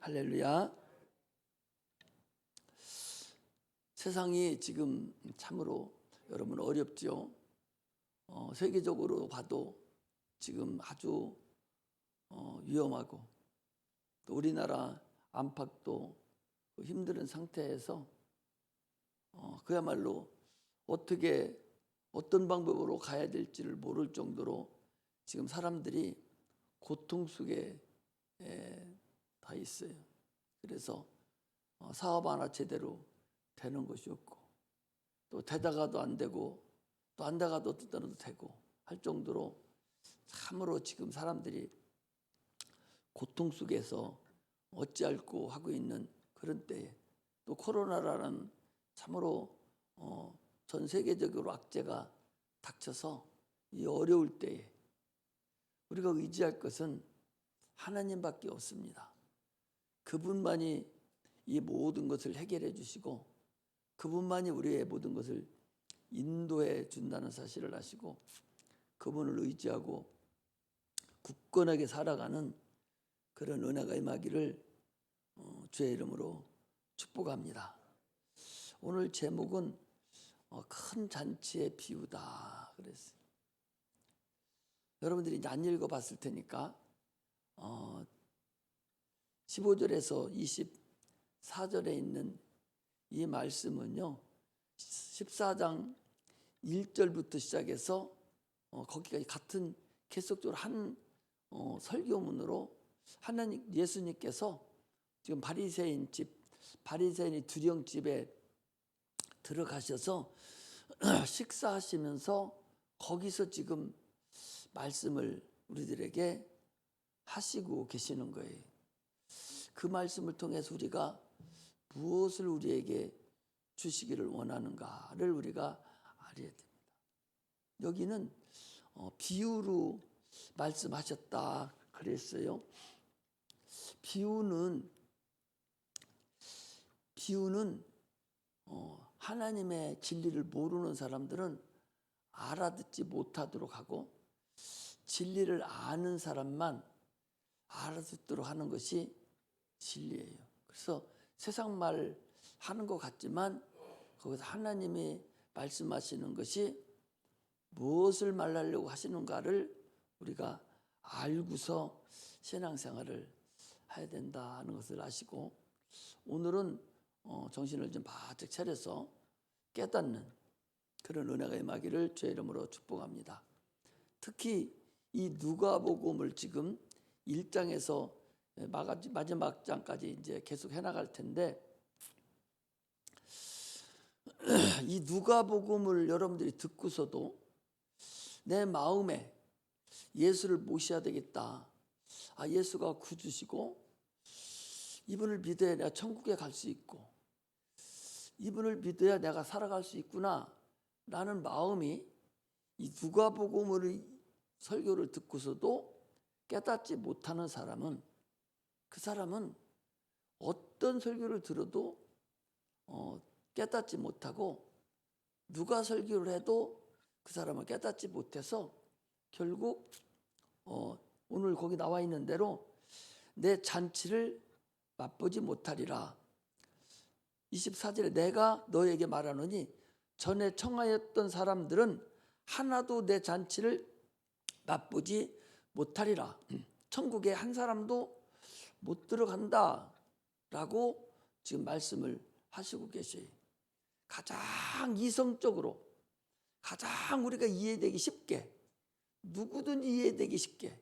할렐루야. 세상이 지금 참으로 여러분 어렵죠. 세계적으로 봐도 지금 아주 위험하고 또 우리나라 안팎도 힘든 상태에서 그야말로 어떤 방법으로 가야 될지를 모를 정도로 지금 사람들이 고통 속에 다 있어요. 그래서 사업 하나 제대로 되는 것이 없고 또 되다가도 안 되고 또 안 되다가도 뜻대로 되고 할 정도로 참으로 지금 사람들이 고통 속에서 어찌할꼬 하고 있는 그런 때에 또 코로나라는 참으로 전 세계적으로 악재가 닥쳐서 이 어려울 때에 우리가 의지할 것은 하나님밖에 없습니다. 그분만이 이 모든 것을 해결해 주시고 그분만이 우리의 모든 것을 인도해 준다는 사실을 아시고 그분을 의지하고 굳건하게 살아가는 그런 은혜가 임하기를 주의 이름으로 축복합니다. 오늘 제목은 큰 잔치의 비유다 그랬어요. 여러분들이 안 읽어봤을 테니까 15절에서 24절에 있는 이 말씀은요 14장 1절부터 시작해서 거기까지 같은 계속적으로 한 설교문으로 예수님께서 지금 바리새인이 두령집에 들어가셔서 식사하시면서 거기서 지금 말씀을 우리들에게 하시고 계시는 거예요. 그 말씀을 통해서 우리가 무엇을 우리에게 주시기를 원하는가를 우리가 알아야 됩니다. 여기는 비유로 말씀하셨다 그랬어요. 비유는 하나님의 진리를 모르는 사람들은 알아듣지 못하도록 하고 진리를 아는 사람만 알아듣도록 하는 것이 진리예요. 그래서 세상 말 하는 것 같지만 거기서 하나님이 말씀하시는 것이 무엇을 말하려고 하시는가를 우리가 알고서 신앙생활을 해야 된다는 것을 아시고 오늘은 정신을 좀 바짝 차려서 깨닫는 그런 은혜가 임하기를 주의 이름으로 축복합니다. 특히 이 누가복음을 지금 1장에서 마지막 장까지 이제 계속 해나갈 텐데 이 누가복음을 여러분들이 듣고서도 내 마음에 예수를 모셔야 되겠다. 예수가 구주시고 이분을 믿어야 내가 천국에 갈 수 있고 이분을 믿어야 내가 살아갈 수 있구나 라는 마음이 이 누가복음을 설교를 듣고서도 깨닫지 못하는 사람은 그 사람은 어떤 설교를 들어도 깨닫지 못하고 누가 설교를 해도 그 사람은 깨닫지 못해서 결국 오늘 거기 나와 있는 대로 내 잔치를 맛보지 못하리라. 24절에 내가 너에게 말하노니 전에 청하였던 사람들은 하나도 내 잔치를 맛보지 못하리라. 천국에 한 사람도 못 들어간다 라고 지금 말씀을 하시고 계셔요. 가장 이성적으로 가장 우리가 이해되기 쉽게 누구든 이해되기 쉽게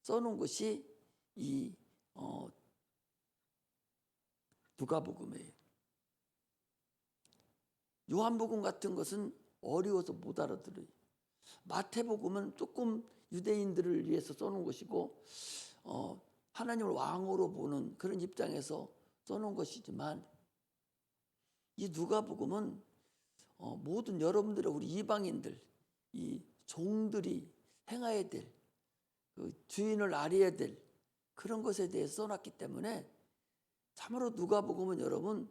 써놓은 것이 이 누가복음이에요. 요한복음 같은 것은 어려워서 못 알아들어요. 마태복음은 조금 유대인들을 위해서 써놓은 것이고 하나님을 왕으로 보는 그런 입장에서 써놓은 것이지만 이 누가복음은 모든 여러분들의 우리 이방인들 이 종들이 행해야 될 그 주인을 알아야 될 그런 것에 대해서 써놨기 때문에 참으로 누가복음은 여러분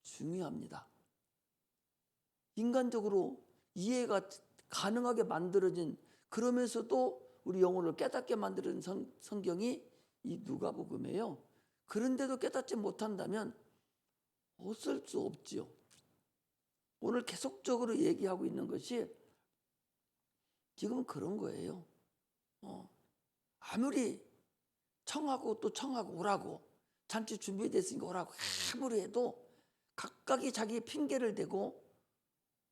중요합니다. 인간적으로 이해가 가능하게 만들어진 그러면서도 우리 영혼을 깨닫게 만드는 성경이 이 누가복음이에요. 그런데도 깨닫지 못한다면 어쩔 수 없지요. 오늘 계속적으로 얘기하고 있는 것이 지금은 그런 거예요. 아무리 청하고 또 청하고 오라고, 잔치 준비됐으니까 오라고 아무리 해도 각각이 자기 핑계를 대고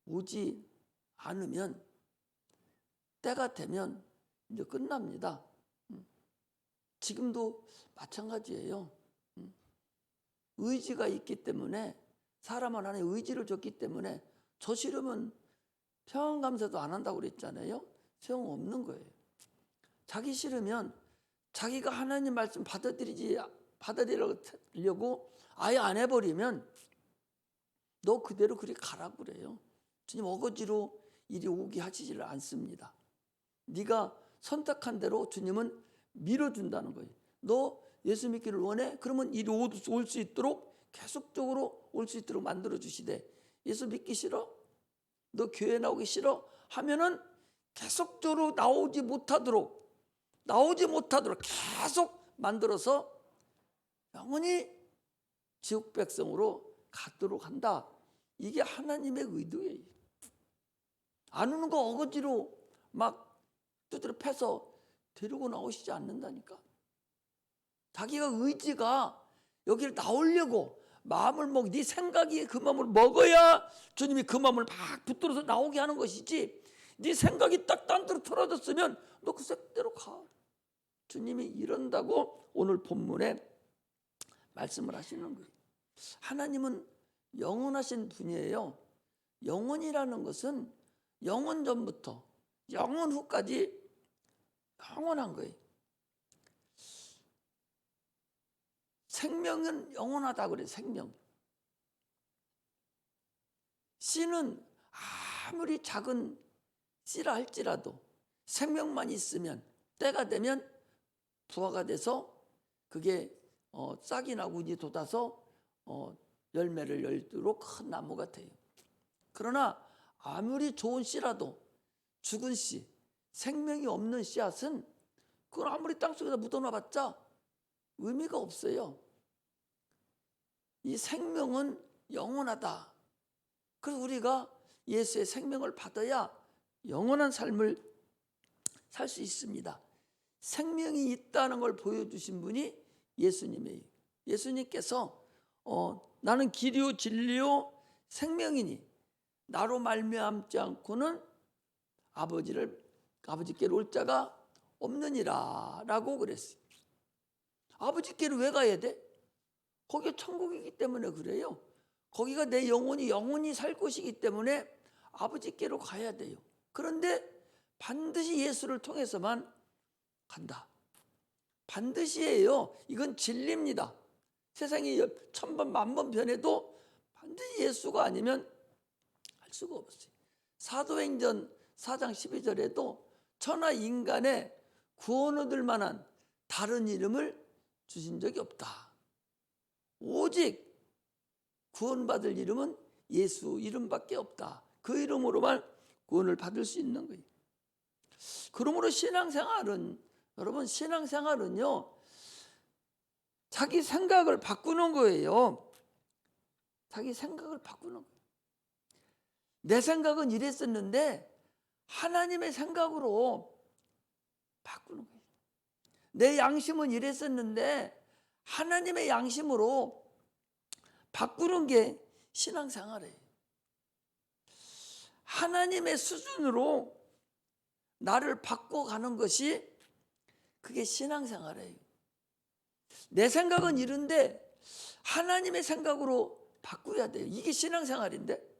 오지 않으면 때가 되면 이제 끝납니다. 지금도 마찬가지예요. 의지가 있기 때문에, 사람 안에 의지를 줬기 때문에 저 싫으면 평안감사도 안 한다고 그랬잖아요. 소용없는 거예요. 자기 싫으면 자기가 하나님 말씀 받아들이려고 아예 안 해버리면 너 그대로 그리 가라고 그래요. 주님 어거지로 이리 오게 하시지를 않습니다. 네가 선택한 대로 주님은 밀어준다는 거예요. 너 예수 믿기를 원해? 그러면 이리 올 수 있도록 계속적으로 올 수 있도록 만들어 주시되, 예수 믿기 싫어? 너 교회 나오기 싫어? 하면은 계속적으로 나오지 못하도록 계속 만들어서 영원히 지옥 백성으로 가도록 한다. 이게 하나님의 의도예요. 안 오는 거 어거지로 막 두드려 패서 데리고 나오시지 않는다니까. 자기가 의지가 여기를 나오려고 마음을 네 생각이 그 마음을 먹어야 주님이 그 마음을 막 붙들어서 나오게 하는 것이지, 네 생각이 딱 딴 데로 틀어졌으면 너 그 색대로 가. 주님이 이런다고 오늘 본문에 말씀을 하시는 거예요. 하나님은 영원하신 분이에요. 영원이라는 것은 영원 전부터 영원 후까지 영원한 거예요. 생명은 영원하다 그래요. 생명. 씨는 아무리 작은 씨라 할지라도 생명만 있으면 때가 되면 부화가 돼서 그게 싹이 나고 이제 돋아서 열매를 열도록 큰 나무가 돼요. 그러나 아무리 좋은 씨라도 죽은 씨, 생명이 없는 씨앗은 그걸 아무리 땅속에다 묻어놔봤자 의미가 없어요. 이 생명은 영원하다. 그래서 우리가 예수의 생명을 받아야 영원한 삶을 살 수 있습니다. 생명이 있다는 걸 보여주신 분이 예수님이에요. 예수님께서 나는 길이요 진리요 생명이니 나로 말미암지 않고는 아버지께로 올 자가 없느니라 라고 그랬어요. 아버지께로 왜 가야 돼? 거기가 천국이기 때문에 그래요. 거기가 내 영혼이 살 곳이기 때문에 아버지께로 가야 돼요. 그런데 반드시 예수를 통해서만 간다. 반드시예요. 이건 진리입니다. 세상이 천번 만번 변해도 반드시 예수가 아니면 할 수가 없어요. 사도행전 4장 12절에도 천하 인간의 구원 얻을 만한 다른 이름을 주신 적이 없다. 오직 구원받을 이름은 예수 이름밖에 없다. 그 이름으로만 구원을 받을 수 있는 거예요. 그러므로 여러분 신앙생활은요 자기 생각을 바꾸는 거예요. 자기 생각을 바꾸는 거예요. 내 생각은 이랬었는데 하나님의 생각으로 바꾸는 거예요. 내 양심은 이랬었는데 하나님의 양심으로 바꾸는 게 신앙생활이에요. 하나님의 수준으로 나를 바꿔가는 것이 그게 신앙생활이에요. 내 생각은 이런데 하나님의 생각으로 바꾸어야 돼요. 이게 신앙생활인데.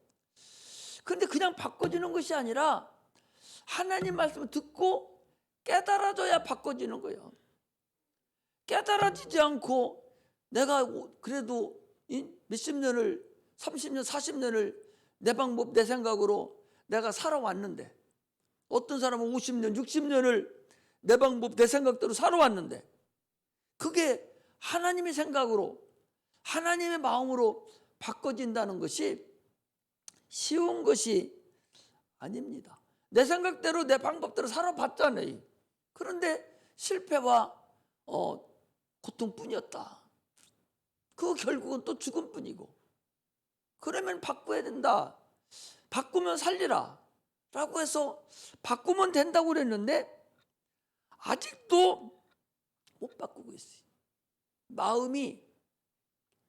근데 그냥 바꿔지는 것이 아니라 하나님 말씀을 듣고 깨달아져야 바꿔지는 거예요. 깨달아지지 않고 내가 그래도 몇십 년을 30년 40년을 내 방법 내 생각으로 내가 살아왔는데, 어떤 사람은 50년 60년을 내 방법 내 생각대로 살아왔는데 그게 하나님의 생각으로 하나님의 마음으로 바꿔진다는 것이 쉬운 것이 아닙니다. 내 생각대로 내 방법대로 살아봤잖아요. 그런데 실패와 고통뿐이었다. 그 결국은 또 죽음뿐이고. 그러면 바꿔야 된다. 바꾸면 살리라 라고 해서 바꾸면 된다고 그랬는데 아직도 못 바꾸고 있어요. 마음이,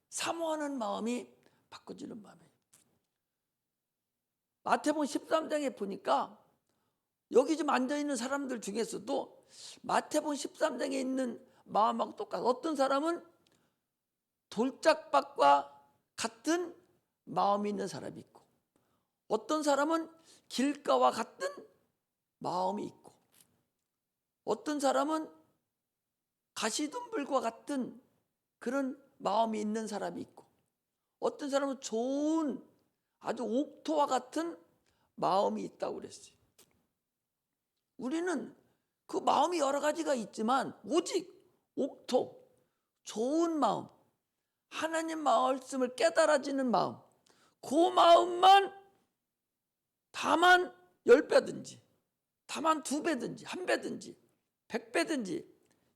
사모하는 마음이 바꿔지는 마음이에요. 마태복음 13장에 보니까 여기 좀 앉아있는 사람들 중에서도 마태복음 13장에 있는 마음하고 똑같아요. 어떤 사람은 돌짝밭과 같은 마음이 있는 사람이 있고, 어떤 사람은 길가와 같은 마음이 있고, 어떤 사람은 가시덤불과 같은 그런 마음이 있는 사람이 있고, 어떤 사람은 좋은 아주 옥토와 같은 마음이 있다고 그랬어요. 우리는 그 마음이 여러 가지가 있지만 오직 옥토, 좋은 마음, 하나님 말씀을 깨달아지는 마음, 그 마음만 다만 10배든지, 다만 2배든지, 1배든지, 100배든지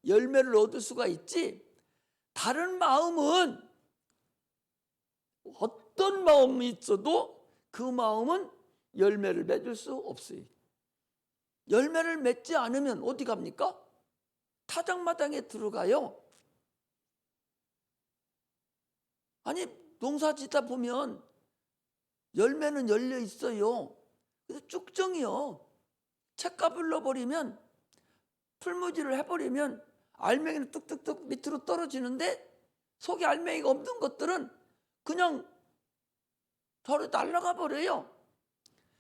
열매를 얻을 수가 있지, 다른 마음은 어떤 마음이 있어도 그 마음은 열매를 맺을 수 없어요. 열매를 맺지 않으면 어디 갑니까? 타작마당에 들어가요. 아니, 농사 짓다 보면 열매는 열려 있어요. 근데 쭉정이요. 책값을 넣어버리면, 풀무지를 해버리면 알맹이는 뚝뚝뚝 밑으로 떨어지는데 속에 알맹이가 없는 것들은 그냥 저로 날아가 버려요.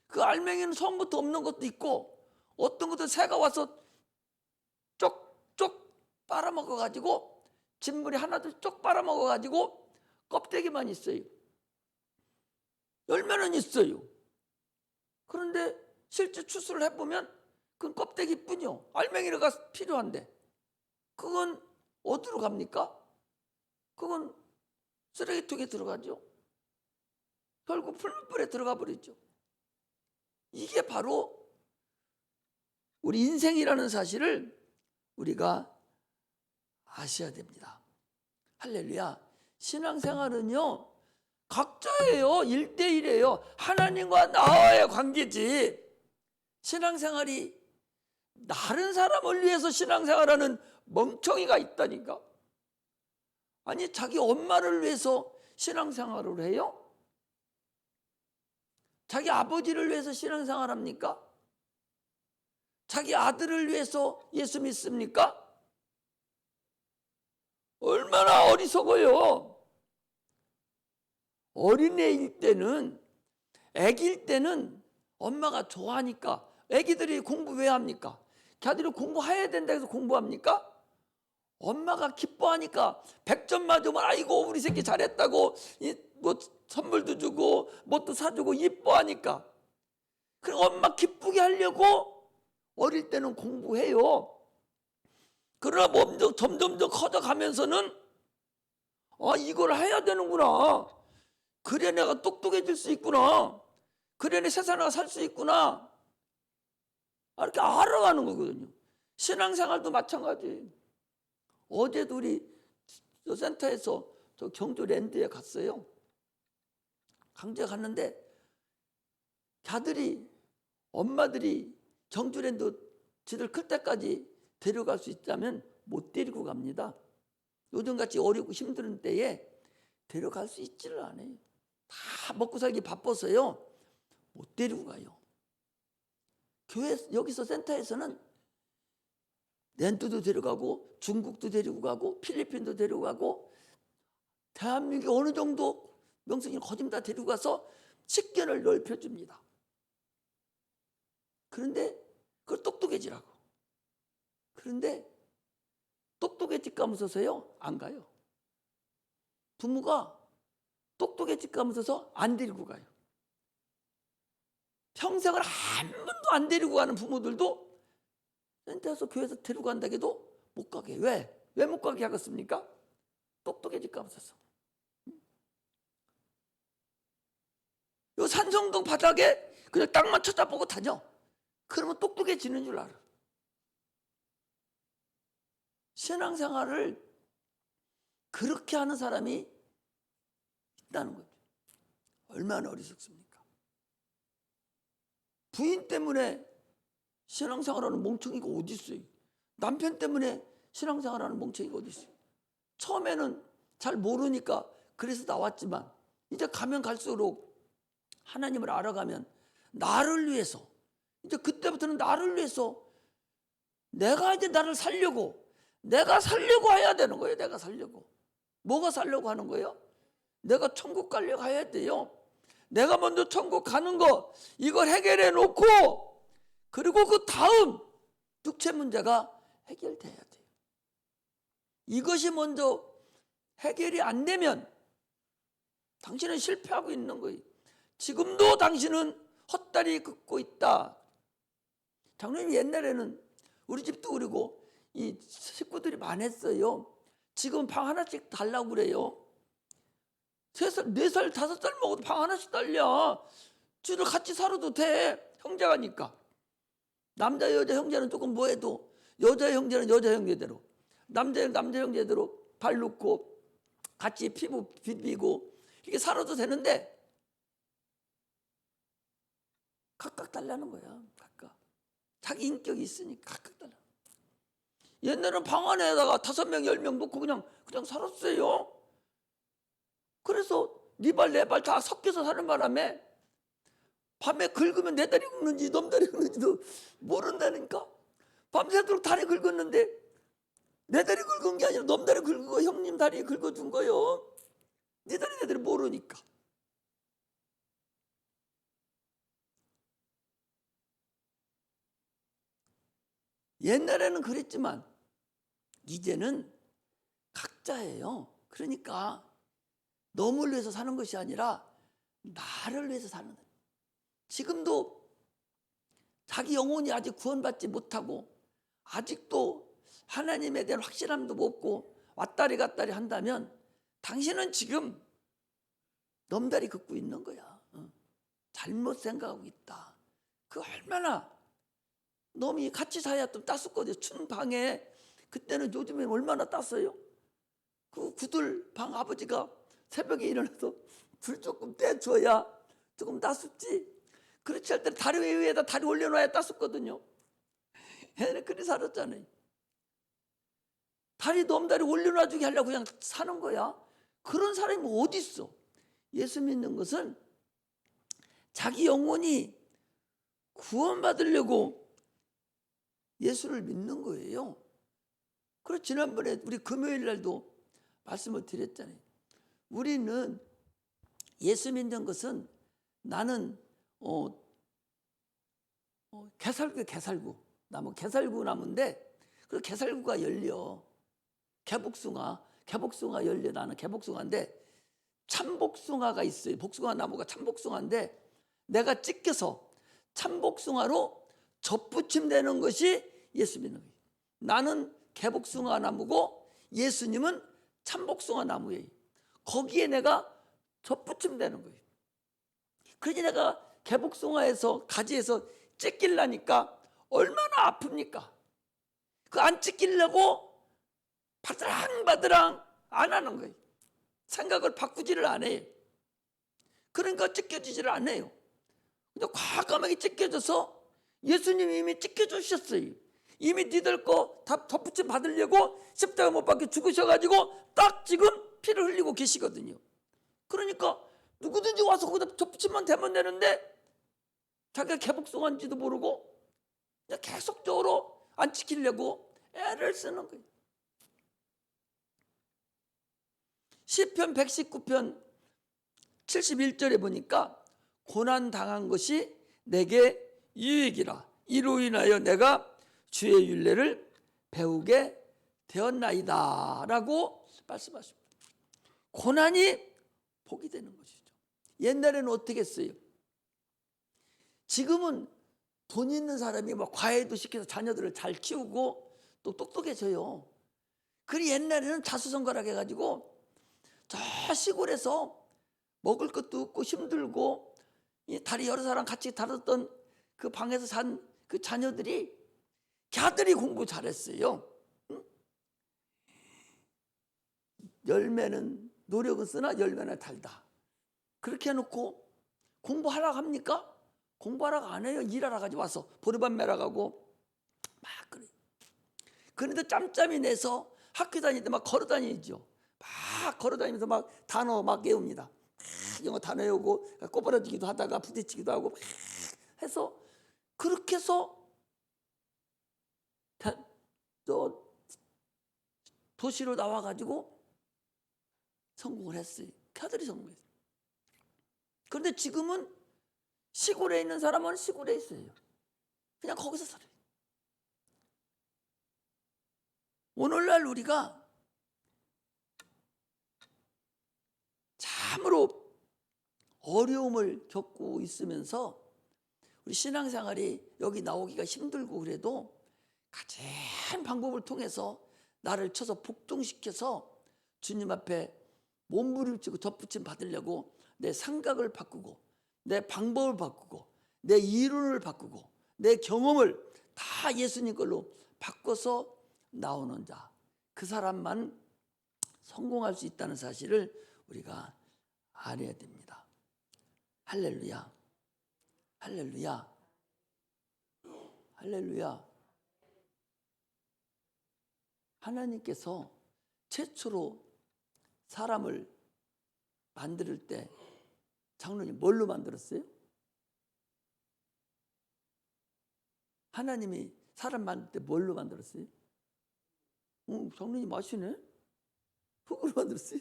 그 알맹이는 처음부터 없는 것도 있고, 어떤 것도 새가 와서 쪽쪽 빨아먹어가지고, 진물이 하나도 쪽 빨아먹어가지고 껍데기만 있어요. 열매는 있어요. 그런데 실제 추수를 해보면 그건 껍데기뿐이요. 알맹이가 필요한데 그건 어디로 갑니까? 그건 쓰레기통에 들어가죠. 결국 풀무불에 들어가 버리죠. 이게 바로 우리 인생이라는 사실을 우리가 아셔야 됩니다. 할렐루야. 신앙생활은요, 각자예요. 1대1이에요. 하나님과 나와의 관계지. 신앙생활이 다른 사람을 위해서 신앙생활하는 멍청이가 있다니까. 아니, 자기 엄마를 위해서 신앙생활을 해요? 자기 아버지를 위해서 신앙생활합니까? 자기 아들을 위해서 예수 믿습니까? 얼마나 어리석어요. 어린애일 때는, 애기일 때는 엄마가 좋아하니까. 애기들이 공부 왜 합니까? 걔들이 공부해야 된다 해서 공부합니까? 엄마가 기뻐하니까 100점 맞으면 아이고 우리 새끼 잘했다고 뭐 선물도 주고 뭣도 사주고 이뻐하니까. 그리고 엄마 기쁘게 하려고 어릴 때는 공부해요. 그러나 점점 더 커져가면서는 이걸 해야 되는구나. 그래 내가 똑똑해질 수 있구나. 그래 내 세상에 살 수 있구나. 이렇게 알아가는 거거든요. 신앙생활도 마찬가지. 어제도 우리 센터에서 저 경주랜드에 갔어요. 강주에 갔는데 걔들이, 엄마들이 경주랜드 지들 클 때까지 데려갈 수 있다면 못 데리고 갑니다. 요즘같이 어렵고 힘든 때에 데려갈 수 있지를 않아요. 다 먹고 살기 바빠서요. 못 데리고 가요. 교회 여기서 센터에서는 랜드도 데려가고 중국도 데리고 가고 필리핀도 데리고 가고 대한민국 어느 정도 명성이 거짓 다 데리고 가서 식견을 넓혀줍니다. 그런데 그걸 똑똑해지라고. 그런데 똑똑해질 까면서요 안 가요. 부모가 똑똑해질 까면서 안 데리고 가요. 평생을 한 번도 안 데리고 가는 부모들도 센터에서 교회에서 데리고 간다고 해도 못 가게. 왜? 왜 못 가게 하겠습니까? 똑똑해질까 하면서. 요 산성동 바닥에 그냥 땅만 쳐다보고 다녀. 그러면 똑똑해지는 줄 알아. 신앙생활을 그렇게 하는 사람이 있다는 거죠. 얼마나 어리석습니까? 부인 때문에 신앙생활하는 멍청이가 어디 있어요? 남편 때문에 신앙생활하는 멍청이가 어디 있어요? 처음에는 잘 모르니까 그래서 나왔지만 이제 가면 갈수록 하나님을 알아가면 나를 위해서, 이제 그때부터는 나를 위해서 내가 이제 나를 살려고, 내가 살려고 해야 되는 거예요. 내가 살려고. 뭐가 살려고 하는 거예요? 내가 천국 가려고 해야 돼요. 내가 먼저 천국 가는 거 이걸 해결해 놓고, 그리고 그 다음 육체 문제가 해결돼야 돼요. 이것이 먼저 해결이 안 되면 당신은 실패하고 있는 거예요. 지금도 당신은 헛다리 긋고 있다. 장로님, 옛날에는 우리 집도 그리고 이 식구들이 많았어요. 지금 방 하나씩 달라고 그래요. 3살, 4살, 5살 먹어도 방 하나씩 달려. 둘을 같이 살아도 돼. 형제가니까. 남자 여자 형제는 조금 뭐해도 여자 형제는 여자 형제대로, 남자 형제대로 발 놓고 같이 피부 비비고 이렇게 살아도 되는데 각각 달라는 거야. 각각 자기 인격이 있으니까 각각 달라. 옛날에는 방 안에다가 5명 10명 놓고 그냥 살았어요. 그래서 네 발 내 발 다 섞여서 사는 바람에 밤에 긁으면 내 다리 긁는지 놈 다리 긁는지도 모른다니까. 밤새도록 다리 긁었는데 내 다리 긁은 게 아니라 놈 다리 긁고 형님 다리 긁어준 거요. 네 다리 내 다리 모르니까. 옛날에는 그랬지만 이제는 각자예요. 그러니까 너를 위해서 사는 것이 아니라 나를 위해서 사는 거예요. 지금도 자기 영혼이 아직 구원받지 못하고 아직도 하나님에 대한 확실함도 없고 왔다리 갔다리 한다면 당신은 지금 넘다리 긋고 있는 거야. 잘못 생각하고 있다. 그 얼마나 놈이 같이 사야 좀 땄었거든요. 춘 방에 그때는 요즘에 얼마나 땄어요. 그 구들 방 아버지가 새벽에 일어나서 불 조금 떼줘야 조금 땄었지. 그렇지 할 때 다리 위에다 다리 올려놔야 땄었거든요. 얘는 그리 살았잖아요. 다리 넘다리 올려놔주게 하려고 그냥 사는 거야. 그런 사람이 어디 있어? 예수 믿는 것은 자기 영혼이 구원받으려고 예수를 믿는 거예요. 그래서 지난번에 우리 금요일 날도 말씀을 드렸잖아요. 우리는 예수 믿는 것은 나는 개살구 나무인데 그 개살구가 열려. 개복숭아 열려. 나는 개복숭아인데 참복숭아가 있어요. 복숭아 나무가 참복숭아인데 내가 찢겨서 참복숭아로 접붙임되는 것이 예수 믿는 거예요. 나는 개복숭아 나무고 예수님은 참복숭아 나무예요. 거기에 내가 접붙임되는 거예요. 그러니 내가 개복숭아에서 가지에서 찢기려니까 얼마나 아픕니까? 그 안 찢기려고 바드랑바드랑 안 하는 거예요. 생각을 바꾸지를 안 해요. 그러니까 찢겨지지를 않아요. 근데 과감하게 찢겨져서 예수님이 이미 찢겨주셨어요. 이미 니들 거 다 덧붙임 받으려고 십자가 못 박혀 죽으셔가지고 딱 지금 피를 흘리고 계시거든요. 그러니까 누구든지 와서 거기다 덧붙임만 대면 되는데 자기가 개복숭아인지도 모르고 그냥 계속적으로 안 지키려고 애를 쓰는 거예요. 시편 119편 71절에 보니까 고난당한 것이 내게 유익이라. 이로 인하여 내가 주의 율례를 배우게 되었나이다 라고 말씀하십니다. 고난이 복이 되는 것이죠. 옛날에는 어떻게 했어요? 지금은 돈 있는 사람이 막 과외도 시켜서 자녀들을 잘 키우고 또 똑똑해져요. 그리 옛날에는 자수성가락 해가지고 저 시골에서 먹을 것도 없고 힘들고 다리 여러 사람 같이 다뤘던 그 방에서 산 그 자녀들이 걔들이 공부 잘했어요. 열매는 노력은 쓰나 열매는 달다. 그렇게 해놓고 공부하라고 합니까? 공부하라고 안 해요. 일하러 가지 와서 보리밥 매러 가고 막 그래. 그런데 짬짬이 내서 학교 다닐 때 막 걸어 다니죠. 막 걸어 다니면서 막 단어 막 외웁니다. 막 영어 단어 외우고 꼬부라지기도 하다가 부딪히기도 하고 막 해서 그렇게 해서 또 도시로 나와가지고 성공을 했어요. 아들이 성공했어요. 그런데 지금은 시골에 있는 사람은 시골에 있어요. 그냥 거기서 살아요. 오늘날 우리가 참으로 어려움을 겪고 있으면서 우리 신앙생활이 여기 나오기가 힘들고 그래도 가장 방법을 통해서 나를 쳐서 복종시켜서 주님 앞에 몸부림치고 덧붙임 받으려고 내 생각을 바꾸고 내 방법을 바꾸고 내 이론을 바꾸고 내 경험을 다 예수님 걸로 바꿔서 나오는 자, 그 사람만 성공할 수 있다는 사실을 우리가 알아야 됩니다. 할렐루야, 할렐루야, 할렐루야. 하나님께서 최초로 사람을 만들 때 장로님 뭘로 만들었어요? 하나님이 사람 만들 때 뭘로 만들었어요? 장로님 아시네? 흙으로 만들었어요.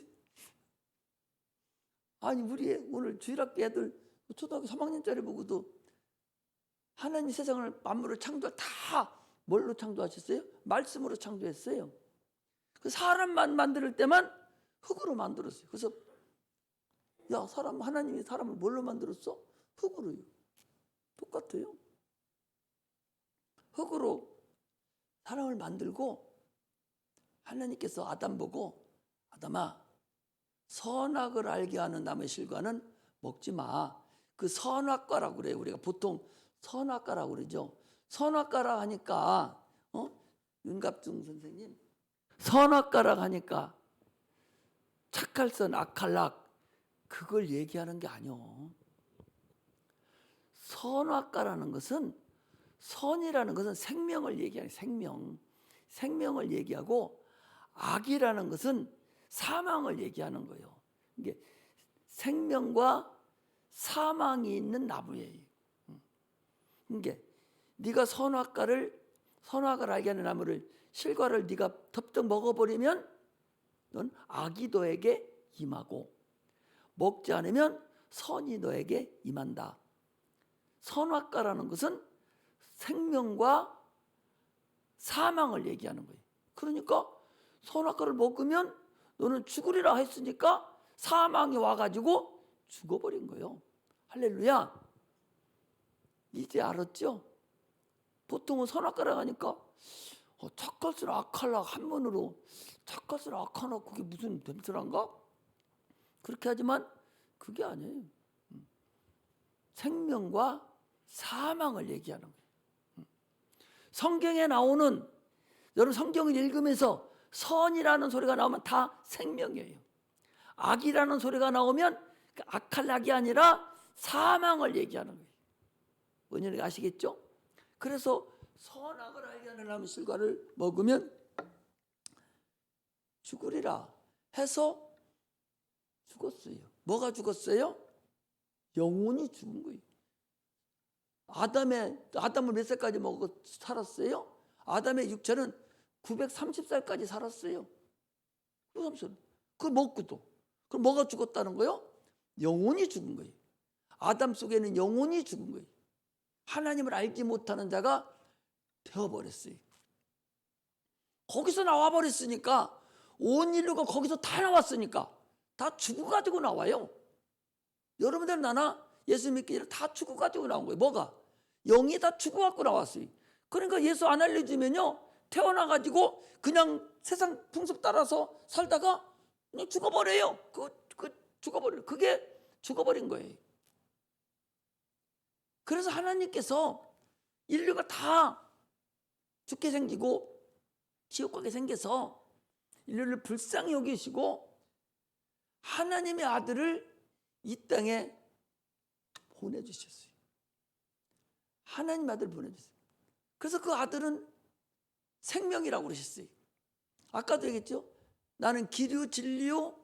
아니 우리 오늘 주일학교 애들 초등학교 3학년짜리 보고도 하나님 세상을 만물을 창조 다 뭘로 창조하셨어요? 말씀으로 창조했어요. 그 사람만 만들 때만 흙으로 만들었어요. 그래서 야 하나님이 사람을 뭘로 만들었어? 흙으로요. 똑같아요. 흙으로 사람을 만들고 하나님께서 아담 보고 아담아 선악을 알게 하는 나무의 실과는 먹지 마. 그 선악과라고 그래요. 우리가 보통 선악과라고 그러죠. 선악과라 하니까 윤갑중 선생님 선악과라 하니까 착할 선 악할 악 그걸 얘기하는 게 아니요. 선악과라는 것은 선이라는 것은 생명을 얘기하는 생명을 얘기하고 악이라는 것은 사망을 얘기하는 거예요. 이게 생명과 사망이 있는 나무예요. 이게 네가 선악을 알게 하는 나무를 실과를 네가 덥석 먹어버리면 넌 악이 너에게 임하고 먹지 않으면 선이 너에게 임한다. 선악과라는 것은 생명과 사망을 얘기하는 거예요. 그러니까 선악과를 먹으면 너는 죽으리라 했으니까 사망이 와가지고 죽어버린 거예요. 할렐루야. 이제 알았죠? 보통은 선악과라 하니까 착할수록 악할라 한문으로 착할수록 악하나 그게 무슨 냄새란가? 그렇게 하지만 그게 아니에요. 생명과 사망을 얘기하는 거예요. 성경에 나오는 여러분 성경을 읽으면서 선이라는 소리가 나오면 다 생명이에요. 악이라는 소리가 나오면 악할 악이 아니라 사망을 얘기하는 거예요. 뭔지 아시겠죠? 그래서 선악을 알게 하는 나무 실과를 먹으면 죽으리라 해서 죽었어요. 뭐가 죽었어요? 영혼이 죽은 거예요. 아담을 몇 살까지 먹고 살았어요? 아담의 육체는 930살까지 살았어요. 930살. 그걸 먹고도. 그럼 뭐가 죽었다는 거예요? 영혼이 죽은 거예요. 아담 속에는 영혼이 죽은 거예요. 하나님을 알지 못하는 자가 되어버렸어요. 거기서 나와버렸으니까 온 인류가 거기서 다 나왔으니까 다 죽어가지고 나와요. 여러분들 나나 예수 믿기 전에 다 죽어가지고 나온 거예요. 뭐가? 영이 다 죽어갖고 나왔어요. 그러니까 예수 안 알려주면요 태어나가지고 그냥 세상 풍습 따라서 살다가 그냥 죽어버려요. 죽어버려요. 그게 죽어버린 거예요. 그래서 하나님께서 인류가 다 죽게 생기고 지옥 가게 생겨서 인류를 불쌍히 여기시고 하나님의 아들을 이 땅에 보내주셨어요. 하나님 아들 보내주셨어요. 그래서 그 아들은 생명이라고 그러셨어요. 아까도 얘기했죠. 나는 길이요 진리요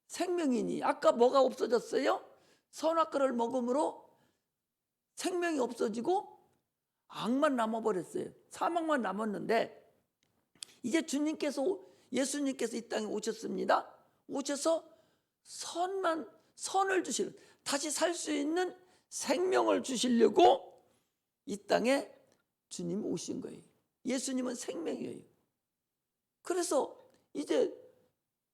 생명이니. 아까 뭐가 없어졌어요? 선악과를 먹음으로 생명이 없어지고 악만 남아버렸어요. 사망만 남았는데 이제 예수님께서 이 땅에 오셨습니다. 오셔서 선을 주시는, 다시 살 수 있는 생명을 주시려고 이 땅에 주님이 오신 거예요. 예수님은 생명이에요. 그래서 이제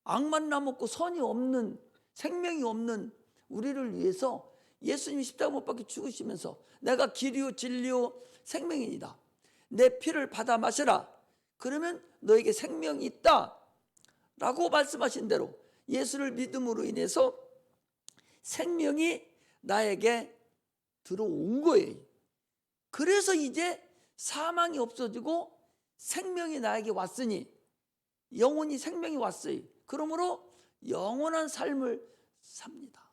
악만 남았고 선이 없는, 생명이 없는 우리를 위해서 예수님이 십자가 못 박혀 죽으시면서 내가 길이요 진리요 생명이니다. 내 피를 받아 마시라. 그러면 너에게 생명이 있다 라고 말씀하신 대로 예수를 믿음으로 인해서 생명이 나에게 들어온 거예요. 그래서 이제 사망이 없어지고 생명이 나에게 왔으니, 영원히 생명이 왔어요. 그러므로 영원한 삶을 삽니다.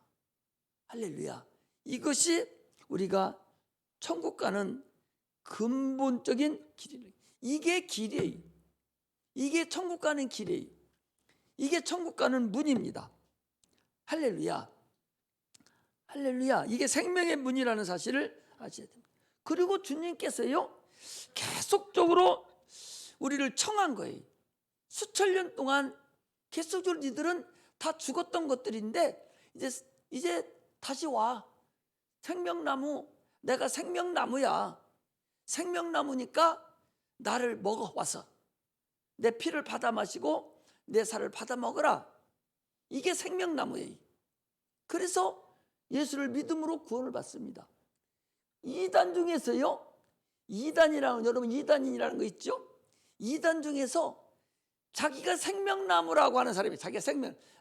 할렐루야. 이것이 우리가 천국 가는 근본적인 길이에요. 이게 길이에요. 이게 천국 가는 길이에요. 이게 천국 가는 문입니다. 할렐루야. 할렐루야. 이게 생명의 문이라는 사실을 아셔야 됩니다. 그리고 주님께서요, 계속적으로 우리를 청한 거예요. 수천 년 동안 계속적으로 니들은 다 죽었던 것들인데 이제 다시 와. 생명나무, 내가 생명나무야. 생명나무니까 나를 먹어 와서 내 피를 받아 마시고 내 살을 받아 먹어라. 이게 생명나무예요. 그래서 예수를 믿음으로 구원을 받습니다. 이단 중에서요, 여러분 이단인이라는 거 있죠? 이단 중에서 자기가 생명나무라고 하는 사람이, 자기가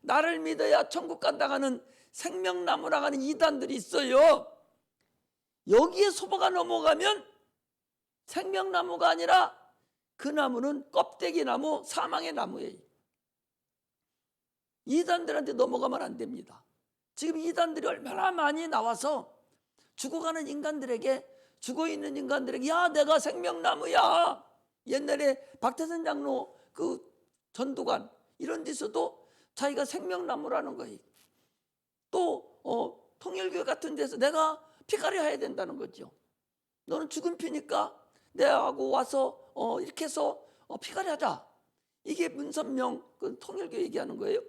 나를 믿어야 천국 간다고 하는 생명나무라고 하는 이단들이 있어요. 여기에 속아가 넘어가면 생명나무가 아니라 그 나무는 껍데기 나무, 사망의 나무예요. 이단들한테 넘어가면 안 됩니다. 지금 이단들이 얼마나 많이 나와서 죽어가는 인간들에게, 죽어있는 인간들에게, 야 내가 생명나무야. 옛날에 박태선 장로 그 전도관 이런 데서도 자기가 생명나무라는 거예요. 또 통일교회 같은 데서 내가 피가려 해야 된다는 거죠. 너는 죽은 피니까 내하고 와서 이렇게 해서 피가려 하자. 이게 문선명 그 통일교 얘기하는 거예요.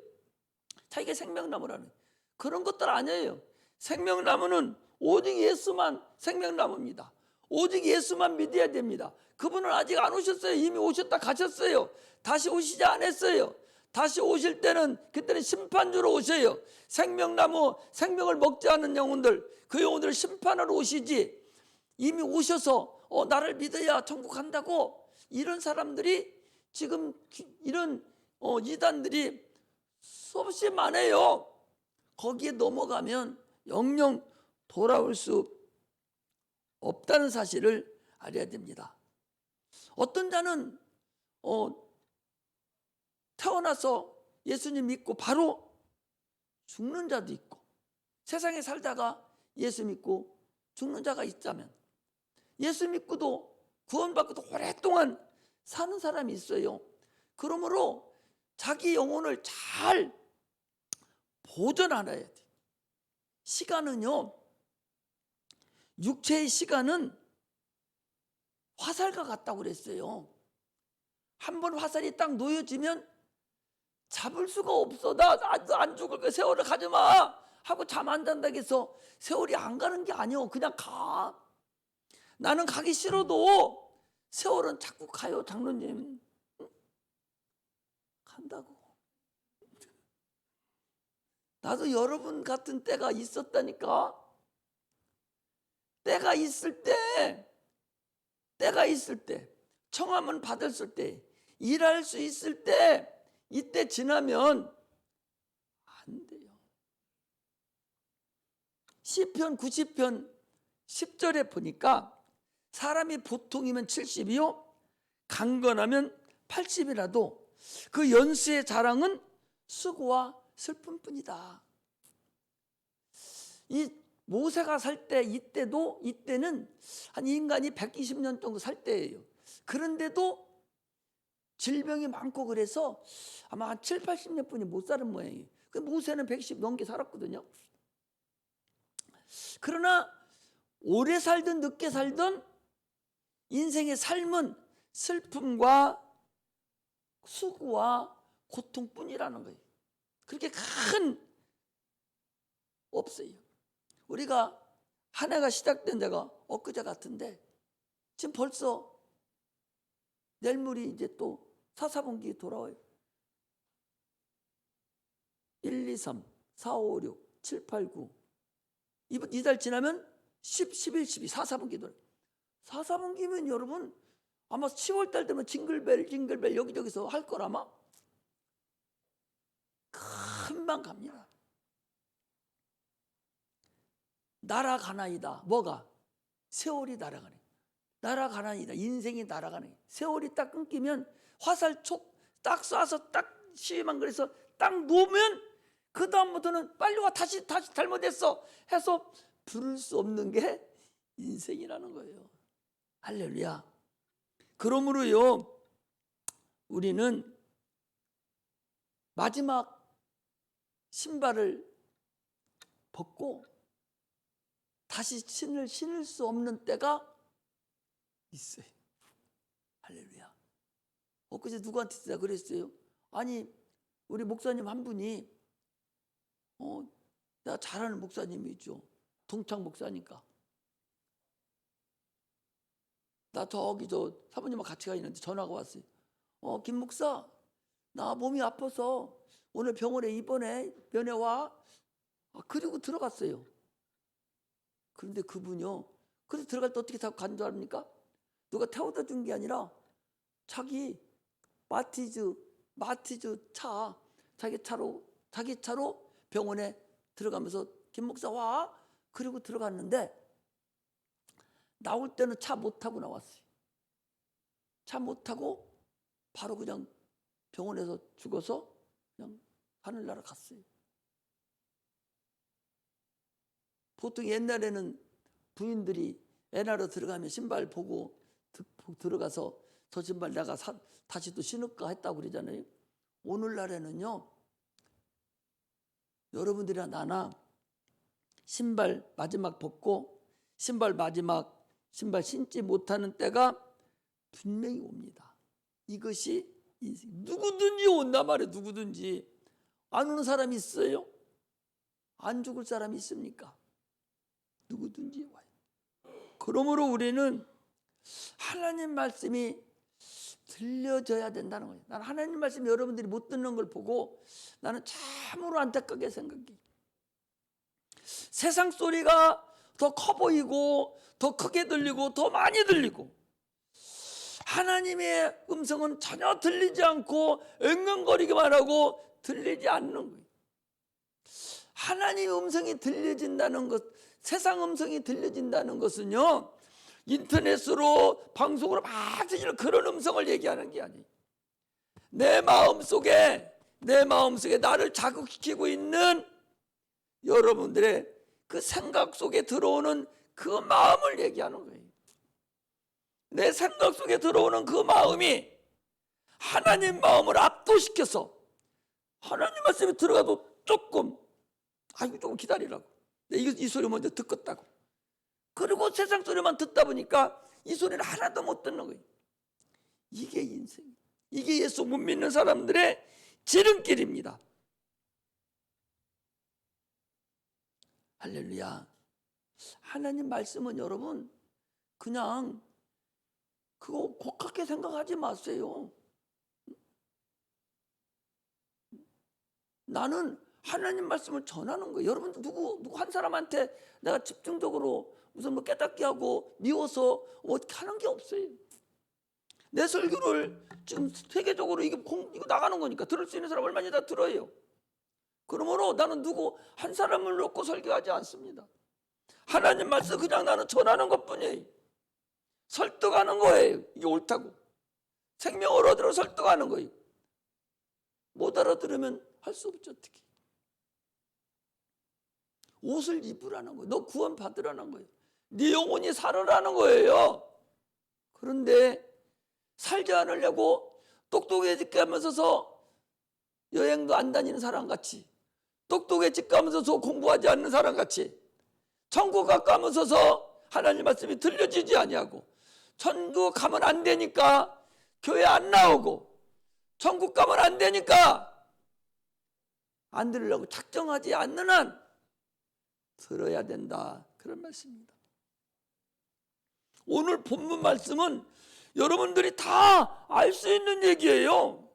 자기가 생명나무라는, 그런 것들 아니에요. 생명나무는 오직 예수만 생명나무입니다. 오직 예수만 믿어야 됩니다. 그분은 아직 안 오셨어요. 이미 오셨다 가셨어요. 다시 오시지 않았어요. 다시 오실 때는, 그때는 심판주로 오셔요. 생명나무, 생명을 먹지 않는 영혼들, 그 영혼들을 심판하러 오시지, 이미 오셔서 나를 믿어야 천국 간다고, 이런 사람들이 지금, 이런 이단들이 수없이 많아요. 거기에 넘어가면 영영 돌아올 수 없다는 사실을 알아야 됩니다. 어떤 자는 태어나서 예수님 믿고 바로 죽는 자도 있고, 세상에 살다가 예수 믿고 죽는 자가 있다면, 예수 믿고도 구원받고도 오랫동안 사는 사람이 있어요. 그러므로 자기 영혼을 잘 보존하여야 돼. 시간은요, 육체의 시간은 화살과 같다고 그랬어요. 한번 화살이 딱 놓여지면 잡을 수가 없어. 나 안 죽을 거야. 세월을 가지 마 하고 잠 안 잔다고 해서 세월이 안 가는 게 아니요. 그냥 가. 나는 가기 싫어도 세월은 자꾸 가요. 장로님. 간다고. 나도 여러분 같은 때가 있었다니까. 때가 있을 때, 청함은 받았을 때, 일할 수 있을 때, 이때 지나면 안 돼요. 시편 90편 10절에 보니까 사람이 보통이면 70이요, 강건하면 80이라도 그 연수의 자랑은 수고와 슬픔뿐이다. 이 모세가 살 때 이때는 한 인간이 120년 정도 살 때예요. 그런데도 질병이 많고 그래서 아마 한 7, 80년 분이 못 사는 모양이에요. 그 모세는 110 넘게 살았거든요. 그러나 오래 살든 늦게 살든 인생의 삶은 슬픔과 수고와 고통뿐이라는 거예요. 그렇게 큰 없어요. 우리가 한 해가 시작된 데가 엊그제 같은데 지금 벌써 내일모레 이제 또 4, 4분기 돌아와요. 1, 2, 3, 4, 5, 6, 7, 8, 9 이달 지나면 10, 11, 12, 4, 4분기 돌아요. 4, 4분기면 여러분 아마 10월달 되면 징글벨 여기저기서 할 걸 아마 금방 갑니다. 날아가나이다. 뭐가? 세월이 날아가네. 날아가나이다. 인생이 날아가네. 세월이 딱 끊기면 화살촉 딱 쏴서 딱 시위만 그래서 딱 놓으면 그 다음부터는 빨리 와 다시 잘못했어 해서 부를 수 없는 게 인생이라는 거예요. 할렐루야. 그러므로요 우리는 마지막 신발을 벗고 다시 신을 신을 수 없는 때가 있어요. 할렐루야. 엊그제 누구한테 제가 그랬어요. 아니 우리 목사님 한 분이 내가 잘 아는 목사님이 있죠. 동창 목사니까. 나 저기 사모님하고 같이 가 있는데 전화가 왔어요. 김 목사 나 몸이 아파서 오늘 병원에 입원해 면회 와. 그리고 들어갔어요. 그런데 그분이요. 그래서 들어갈 때 어떻게 간 줄 압니까? 누가 태워다 준 게 아니라 자기 마티즈 차 자기 차로 병원에 들어가면서 김 목사 와. 그리고 들어갔는데 나올 때는 차 못 타고 나왔어요. 차 못 타고 바로 그냥 병원에서 죽어서 그냥 하늘나라 갔어요. 보통 옛날에는 부인들이 애 낳으러 들어가면 신발 보고 들어가서 저 신발 내가 다시 또 신을까 했다고 그러잖아요. 오늘날에는요 여러분들이나 나나 신발 마지막 벗고 신발 신지 못하는 때가 분명히 옵니다. 이것이 인생. 누구든지 온단 말이에요. 누구든지. 안 오는 사람이 있어요? 안 죽을 사람이 있습니까? 누구든지 와요. 그러므로 우리는 하나님 말씀이 들려져야 된다는 거예요. 나는 하나님 말씀 여러분들이 못 듣는 걸 보고 나는 참으로 안타깝게 생각해요. 세상 소리가 더 커 보이고 더 크게 들리고 더 많이 들리고 하나님의 음성은 전혀 들리지 않고 앵앵거리기만 하고 들리지 않는 거예요. 하나님의 음성이 들려진다는 것, 세상 음성이 들려진다는 것은요 인터넷으로 방송으로 막 들리는 그런 음성을 얘기하는 게 아니에요. 내 마음속에 나를 자극시키고 있는 여러분들의 그 생각 속에 들어오는 그 마음을 얘기하는 거예요. 내 생각 속에 들어오는 그 마음이 하나님 마음을 압도시켜서 하나님 말씀에 들어가도 조금 기다리라고. 이 소리 먼저 듣겠다고. 그리고 세상 소리만 듣다 보니까 이 소리를 하나도 못 듣는 거예요. 이게 인생. 이게 예수 못 믿는 사람들의 지름길입니다. 할렐루야. 하나님 말씀은 여러분 그냥 그거 고깝게 생각하지 마세요. 나는 하나님 말씀을 전하는 거예요. 여러분 누구 한 사람한테 내가 집중적으로 무슨 깨닫게 하고 미워서 어떻게 하는 게 없어요. 내 설교를 지금 세계적으로 이거 나가는 거니까 들을 수 있는 사람 얼마나 다 들어요. 그러므로 나는 누구 한 사람을 놓고 설교하지 않습니다. 하나님 말씀 그냥 나는 전하는 것뿐이에요. 설득하는 거예요. 이게 옳다고. 생명을 얻으러 설득하는 거예요. 못 알아들으면 할 수 없죠. 어떻게. 옷을 입으라는 거예요. 너 구원 받으라는 거예요. 네 영혼이 살아라는 거예요. 그런데 살지 않으려고 똑똑해지게 하면서 여행도 안 다니는 사람같이, 똑똑해지게 하면서 공부하지 않는 사람같이, 천국 가까우면서 하나님 말씀이 들려지지 아니하고, 천국 가면 안 되니까 교회 안 나오고, 천국 가면 안 되니까 안 들으려고 작정하지 않는 한 들어야 된다, 그런 말씀입니다. 오늘 본문 말씀은 여러분들이 다 알 수 있는 얘기예요.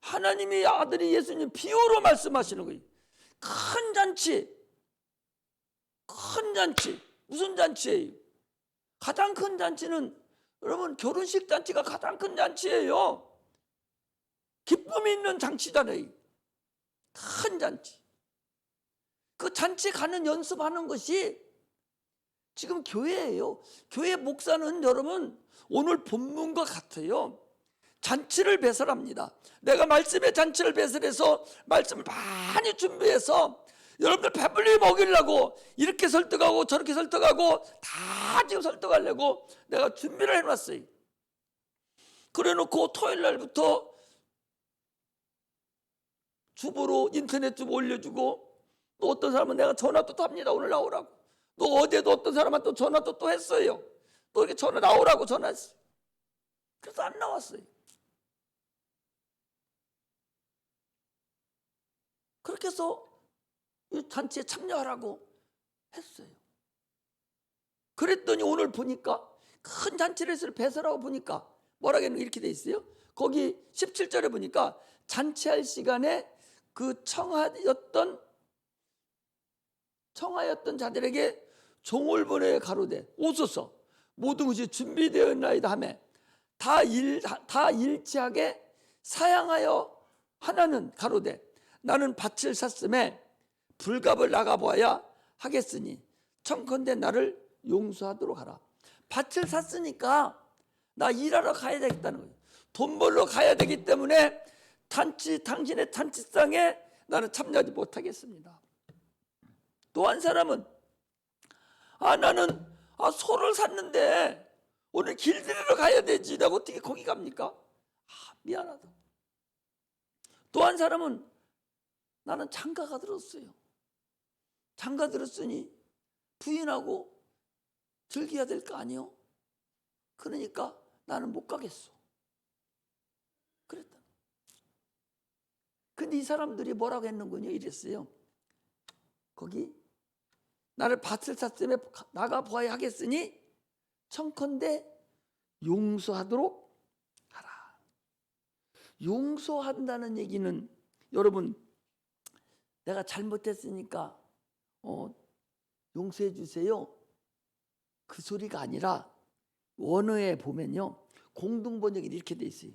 하나님의 아들이 예수님 비유로 말씀하시는 거예요. 큰 잔치, 큰 잔치. 무슨 잔치예요? 가장 큰 잔치는 여러분 결혼식 잔치가 가장 큰 잔치예요. 기쁨이 있는 잔치잖아요. 큰 잔치. 그 잔치 가는 연습하는 것이 지금 교회예요. 교회 목사는 여러분 오늘 본문과 같아요. 잔치를 배설합니다. 내가 말씀의 잔치를 배설해서 말씀을 많이 준비해서 여러분들 배불리 먹이려고 이렇게 설득하고 저렇게 설득하고 다 지금 설득하려고 내가 준비를 해놨어요. 그래놓고 토요일 날부터 주보로 인터넷 좀 올려주고, 또 어떤 사람은 내가 전화도 합니다. 오늘 나오라고. 또 어제도 어떤 사람한테 또 전화도 또 했어요. 또 이렇게 전화 나오라고 전화했어요. 그래서 안 나왔어요. 그렇게 해서 이 잔치에 참여하라고 했어요. 그랬더니 오늘 보니까 큰 잔치를 해서 배설하고 보니까 뭐라겠는 이렇게 돼 있어요. 거기 17절에 보니까 잔치할 시간에 그 청하였던 자들에게 종을 보내 가로되 오소서 모든 것이 준비되었나이다 하며 다 일치하게 사양하여 하나는 가로되 나는 밭을 샀음에 불갑을 나가보아야 하겠으니 청컨대 나를 용서하도록 하라. 밭을 샀으니까 나 일하러 가야 되겠다는 거예요. 돈 벌러 가야 되기 때문에 당신의 잔치상에 나는 참여하지 못하겠습니다. 또 한 사람은 나는 소를 샀는데 오늘 길들이러 가야 되지. 내가 어떻게 거기 갑니까? 미안하다. 또 한 사람은 나는 장가가 들었어요. 장가 들었으니 부인하고 즐겨야 될 거 아니요? 그러니까 나는 못 가겠어. 그랬다. 근데 이 사람들이 뭐라고 했는군요. 이랬어요. 거기 나를 밭을 샀음에 나가 보아야 하겠으니 청컨대 용서하도록 하라. 용서한다는 얘기는 여러분 내가 잘못했으니까 용서해 주세요. 그 소리가 아니라 원어에 보면요. 공동번역이 이렇게 돼 있어요.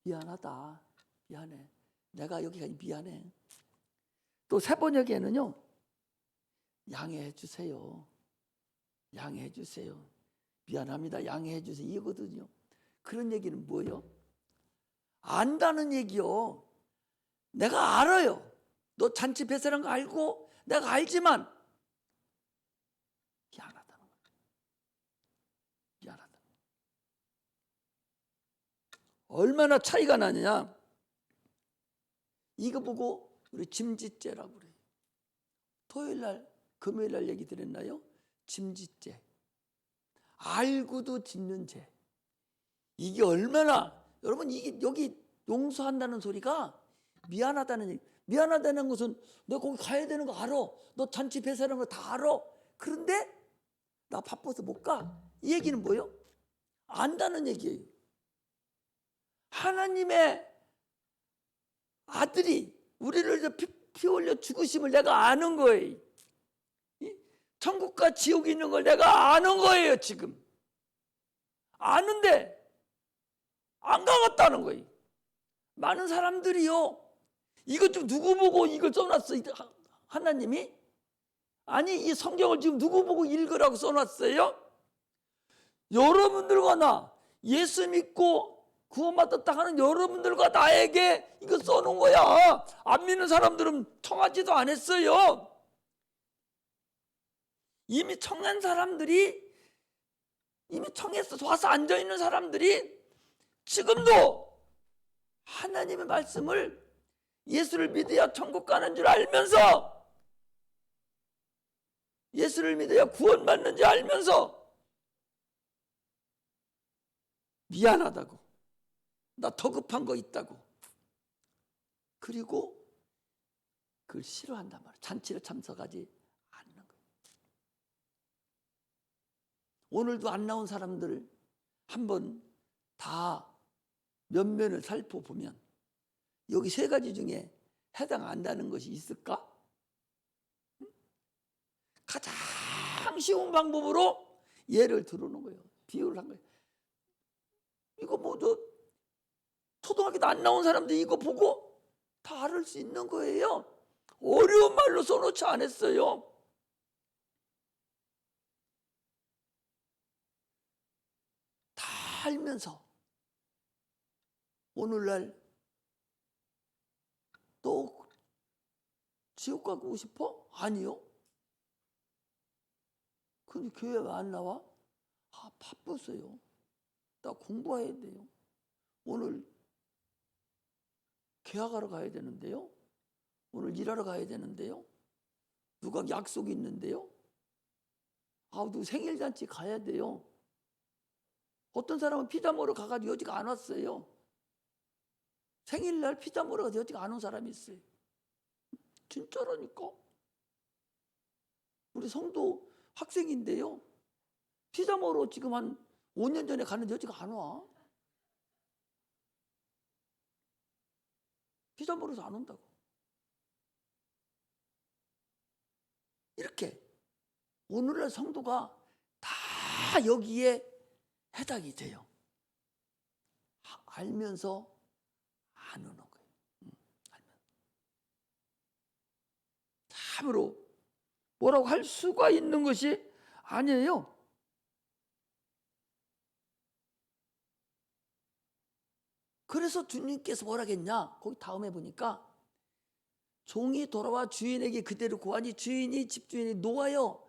미안하다. 미안해. 내가 여기가 미안해. 또 새 번역에는요. 양해해 주세요. 양해해 주세요. 미안합니다. 양해해 주세요. 이거거든요. 그런 얘기는 뭐예요? 안다는 얘기요. 내가 알아요. 너 잔치 배설한 거 알고 내가 알지만 미안하다는 거예요. 미안하다. 얼마나 차이가 나느냐. 이거 보고 우리 짐짓죄라고 그래요. 토요일 날 금요일 날 얘기 드렸나요? 짐짓죄. 알고도 짓는 죄. 이게 얼마나 여러분 이게 여기 용서한다는 소리가 미안하다는 얘기. 미안하다는 것은 너 거기 가야 되는 거 알아. 너 잔치 배설하는 거 다 알아. 그런데 나 바빠서 못 가. 이 얘기는 뭐예요? 안다는 얘기예요. 하나님의 아들이 우리를 피 흘려 죽으심을 내가 아는 거예요. 천국과 지옥이 있는 걸 내가 아는 거예요. 지금 아는데 안 가겠다는 거예요. 많은 사람들이요. 이것 좀 누구 보고 이걸 써놨어? 하나님이? 아니 이 성경을 지금 누구 보고 읽으라고 써놨어요? 여러분들과 나 예수 믿고 구원받았다 하는 여러분들과 나에게 이거 써놓은 거야. 안 믿는 사람들은 청하지도 않았어요. 이미 청한 사람들이, 이미 청에서 와서 앉아있는 사람들이 지금도 하나님의 말씀을, 예수를 믿어야 천국 가는 줄 알면서, 예수를 믿어야 구원받는 줄 알면서 미안하다고, 나 더 급한 거 있다고, 그리고 그걸 싫어한단 말이에요. 잔치를 참석하지 않는 거예요. 오늘도 안 나온 사람들을 한번 다 면면을 살펴보면 여기 세 가지 중에 해당 안 되는 것이 있을까? 가장 쉬운 방법으로 예를 들어놓은 거예요. 비유를 한 거예요. 이거 뭐 저 초등학교도 안 나온 사람들이 이거 보고 다 알을 수 있는 거예요. 어려운 말로 써놓지 않았어요. 다 알면서 오늘날 또 지옥 가고 싶어? 아니요. 근데 교회 왜 안 나와? 아, 바빴어요. 나 공부해야 돼요. 오늘 계약하러 가야 되는데요. 오늘 일하러 가야 되는데요. 누가 약속이 있는데요. 아, 누구 생일잔치 가야 돼요. 어떤 사람은 피자 먹으러 가가지고 여지가 안 왔어요. 생일날 피자 먹으러 가서 여지가 안 온 사람이 있어요. 진짜라니까. 우리 성도 학생인데요. 피자 먹으러 지금 한 5년 전에 가는데 여지가 안 와. 피자 먹으러서 안 온다고. 이렇게 오늘날 성도가 다 여기에 해당이 돼요. 알면서 안 오는 거예요. 참으로 뭐라고 할 수가 있는 것이 아니에요. 그래서 주님께서 뭐라겠냐? 거기 다음에 보니까 종이 돌아와 주인에게 그대로 구하니 주인이 집주인이 놓아요.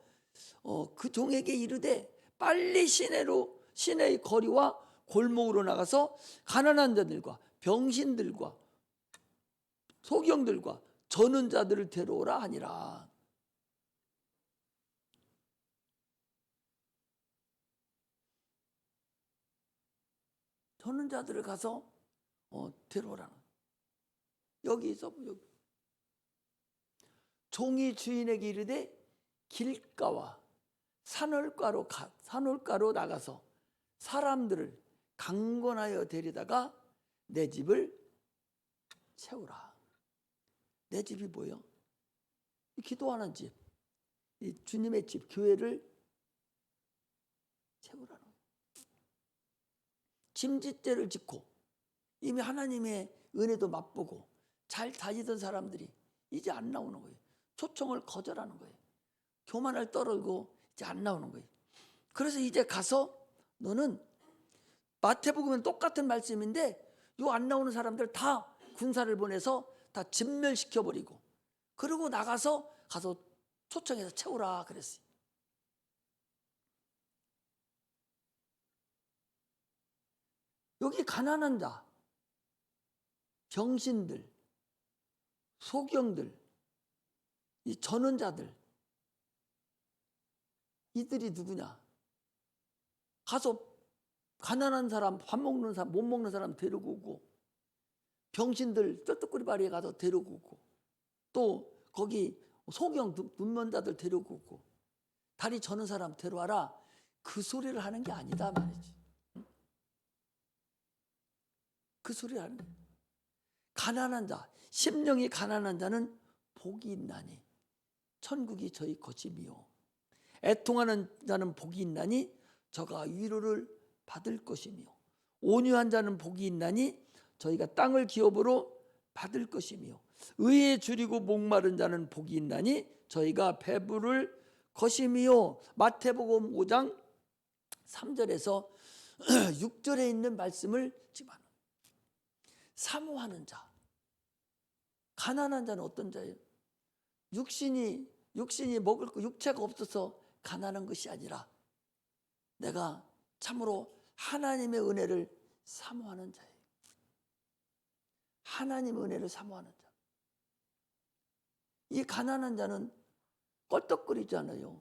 그 종에게 이르되 빨리 시내의 거리와 골목으로 나가서 가난한 자들과 병신들과 소경들과 저는 자들을 데려오라 하니라. 저는 자들을 가서 데려오라. 여기서 여기. 종이 주인에게 이르되 길가와 산울가로 나가서 사람들을 강권하여 데리다가 내 집을 채우라. 내 집이 뭐예요? 기도하는 집, 이 주님의 집, 교회를 채우라는 거예요. 짐짓대를 짓고 이미 하나님의 은혜도 맛보고 잘 다니던 사람들이 이제 안 나오는 거예요. 초청을 거절하는 거예요. 교만을 떨고 이제 안 나오는 거예요. 그래서 이제 가서 너는 마태복음은 똑같은 말씀인데 요 안 나오는 사람들 다 군사를 보내서 다 진멸시켜버리고 그리고 나가서 가서 초청해서 채우라 그랬어요. 여기 가난한 자, 병신들, 소경들, 이 전원자들, 이들이 누구냐? 가서 가난한 사람, 밥 먹는 사람, 못 먹는 사람 데리고 오고, 병신들 쩌떡구리바리에 가서 데리고 오고, 또 거기 소경 눈먼 자들 데리고 오고, 다리 저는 사람 데려와라. 그 소리를 하는 게 아니다 말이지. 그 소리를 하는 거야. 가난한 자, 심령이 가난한 자는 복이 있나니 천국이 저희 것이미요. 애통하는 자는 복이 있나니 저가 위로를 받을 것이며 온유한 자는 복이 있나니 저희가 땅을 기업으로 받을 것이며 의에 줄이고 목마른 자는 복이 있나니 저희가 배부를 것이며. 마태복음 5장 3절에서 6절에 있는 말씀을 집어넣어요. 사모하는 자, 가난한 자는 어떤 자예요? 육신이 먹을 거 육체가 없어서 가난한 것이 아니라 내가 참으로 하나님의 은혜를 사모하는 자예요. 하나님의 은혜를 사모하는 자. 이 가난한 자는 껄떡거리지 않아요.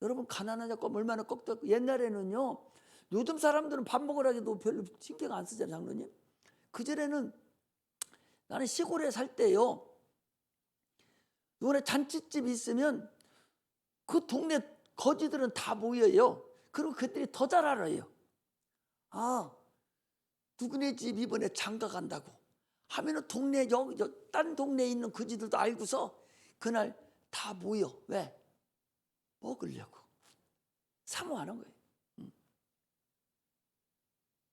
여러분, 가난한 자가 얼마나 꺽떡. 옛날에는요, 요즘 사람들은 밥 먹으라기도 별로 신경 안 쓰잖아요, 장로님. 그전에는 나는 시골에 살 때요, 요번에 잔치집이 있으면 그 동네 거지들은 다 모여요. 그리고 그들이 더 잘 알아요. 아, 누구네 집 이번에 장가 간다고 하면은 동네 딴 동네에 있는 거지들도 알고서 그날 다 모여. 왜? 먹으려고. 사모하는 거예요.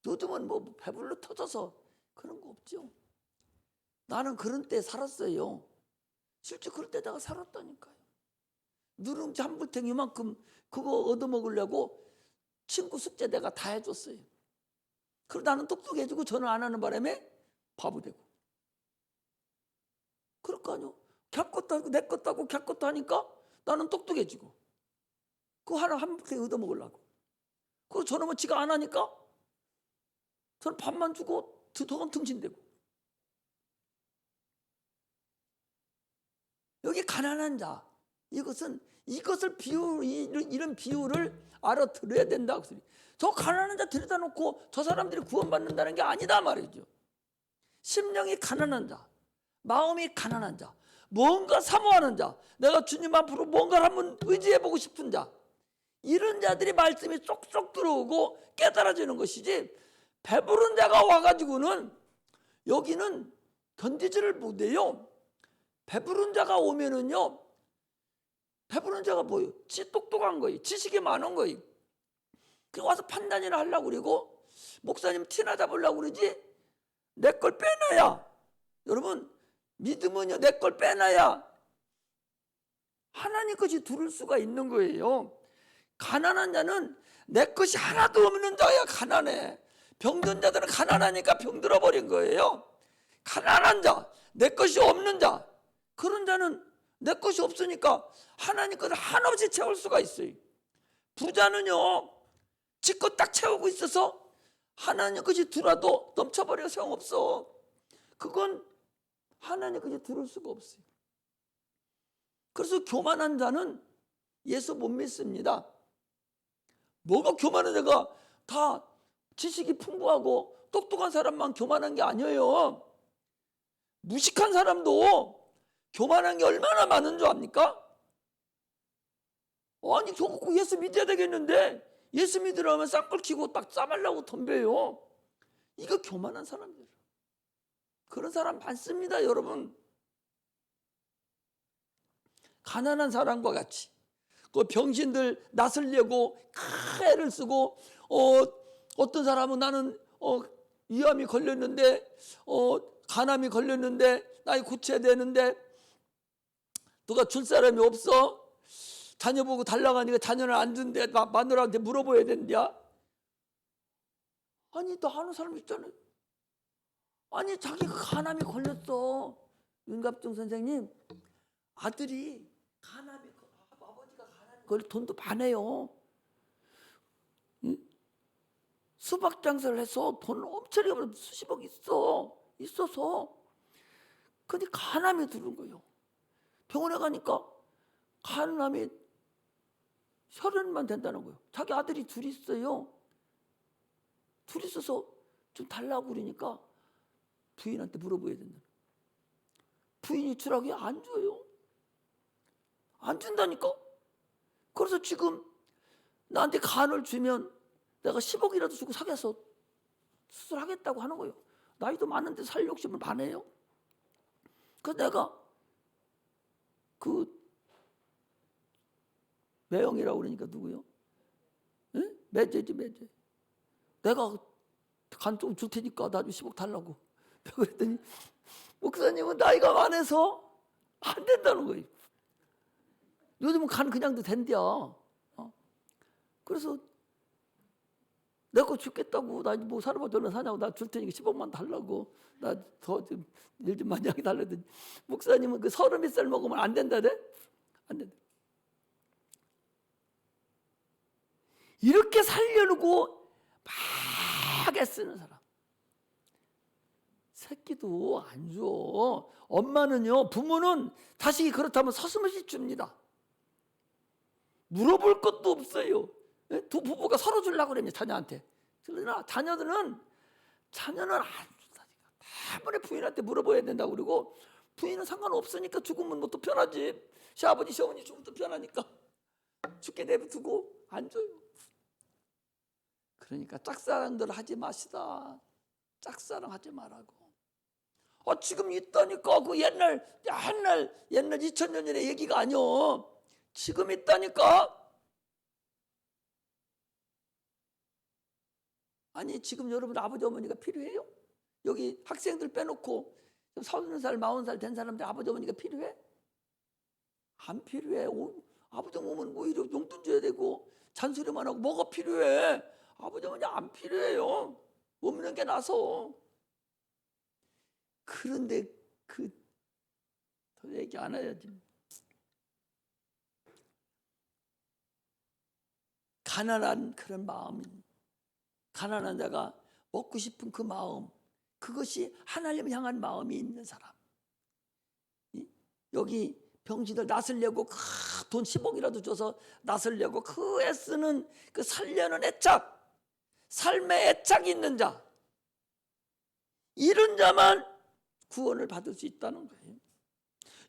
요즘은 뭐 배불러 터져서 그런 거 없죠. 나는 그런 때 살았어요. 실제 그럴 때 내가 살았다니까요. 누룽지 한 불탱 이만큼 그거 얻어먹으려고 친구 숙제 내가 다 해줬어요. 그리고 나는 똑똑해지고 전화 안 하는 바람에 바보 되고. 그럴 거 아니요. 걔 것도 하고 내 것도 하고 걔 것도 하니까 나는 똑똑해지고. 그거 하나 한 불탱 얻어먹으려고. 그리고 저놈은 지가 안 하니까 저는 밥만 주고 더 등신대고. 여기 가난한 자, 이것을 이런 비유를 알아들어야 된다. 저 가난한 자 들여다 놓고 저 사람들이 구원받는다는 게 아니다 말이죠. 심령이 가난한 자, 마음이 가난한 자, 뭔가 사모하는 자, 내가 주님 앞으로 뭔가를 한번 의지해보고 싶은 자, 이런 자들이 말씀이 쏙쏙 들어오고 깨달아지는 것이지, 배부른 자가 와가지고는 여기는 견디지를 못해요. 배부른 자가 오면은요, 배부른 자가 뭐예요? 똑똑한 거예요. 지식이 많은 거예요. 그 와서 판단이나 하려고 그러고, 목사님 티나 잡으려고 그러지, 내 걸 빼놔야, 여러분 믿음은요, 내 걸 빼놔야 하나님 것이 들을 수가 있는 거예요. 가난한 자는 내 것이 하나도 없는 자야. 가난해. 병든 자들은 가난하니까 병들어 버린 거예요. 가난한 자, 내 것이 없는 자, 그런 자는 내 것이 없으니까 하나님 것을 한없이 채울 수가 있어요. 부자는요, 지 것 딱 채우고 있어서 하나님 것이 들어도 넘쳐버려 소용없어. 그건 하나님 것이 들을 수가 없어요. 그래서 교만한 자는 예수 못 믿습니다. 뭐가 교만한 자가 다 지식이 풍부하고 똑똑한 사람만 교만한 게 아니에요. 무식한 사람도 교만한 게 얼마나 많은 줄 압니까? 아니, 저거 예수 믿어야 되겠는데 예수 믿으려면 쌍끌 키고 딱 싸말라고 덤벼요. 이거 교만한 사람들. 그런 사람 많습니다, 여러분. 가난한 사람과 같이 그 병신들 낫으려고 애를 쓰고, 어떤 사람은 나는 위암이 걸렸는데, 간암이 걸렸는데 나이 고쳐야 되는데 누가 줄 사람이 없어. 자녀 보고 달라고 하니까 자녀를 안 준대. 마누라한테 물어봐야 된대야. 아니, 또 하는 사람 있잖아요. 아니, 자기가 간암이 걸렸어. 윤갑중 선생님, 아들이 아버지가 간암이 걸려 돈도 많아요. 수박 장사를 해서 돈 엄청나게 수십억 있어서 근데 간암이 들은 거예요. 병원에 가니까 간암이 혈흔만 된다는 거예요. 자기 아들이 둘 있어요. 둘 있어서 좀 달라고 그러니까 부인한테 물어봐야 된다. 부인이 주라고 안 줘요. 안 준다니까. 그래서 지금 나한테 간을 주면 내가 10억이라도 주고 사귀어서 수술하겠다고 하는 거예요. 나이도 많은데 살 욕심을 많아요. 그래서 내가 그 매형이라고 그러니까 누구요? 응? 매제지, 매제. 내가 간 좀 줄 테니까 나 좀 10억 달라고. 그랬더니 목사님은 나이가 많아서 안 된다는 거예요. 요즘은 간 그냥도 된대요. 그래서 내가 죽겠다고, 나 뭐 사람한테 얼마 사냐고, 나 줄 테니까 10억만 달라고, 나 더 좀 일 좀 많이 하게 달라더니 목사님은 그 30살 먹으면 안 된다래? 안 된다. 이렇게 살려놓고 막 애쓰는 사람. 새끼도 안 줘. 엄마는요, 부모는 다시 그렇다면 서슴없이 줍니다. 물어볼 것도 없어요. 두 부부가 서로 주려고 그럽니다, 자녀한테. 그러나 자녀는 안 준다니까. 대번에 부인한테 물어봐야 된다고 그러고, 부인은 상관없으니까 죽으면 뭐 또 편하지. 시아버지 시어머니 죽으면 또 편하니까 죽게 내버두고 안 줘요. 그러니까 짝사랑들 하지 마시다. 짝사랑 하지 말라고. 지금 있다니까. 그 옛날 2000년 전의 얘기가 아니요. 지금 있다니까. 아니, 지금 여러분 아버지 어머니가 필요해요? 여기 학생들 빼놓고 30살 40살 된 사람들 아버지 어머니가 필요해? 안 필요해. 아버지 어머니는 오히려 용돈 줘야 되고 잔소리만 하고 뭐가 필요해? 아버지 어머니 안 필요해요. 없는 게 나서. 그런데 더 얘기 안 해야지. 가난한 그런 마음이, 가난한 자가 먹고 싶은 그 마음, 그것이 하나님을 향한 마음이 있는 사람. 여기 병신들 낫으려고 돈 10억이라도 줘서 낫으려고 그 애쓰는 그 살려는 애착, 삶의 애착이 있는 자, 이런 자만 구원을 받을 수 있다는 거예요.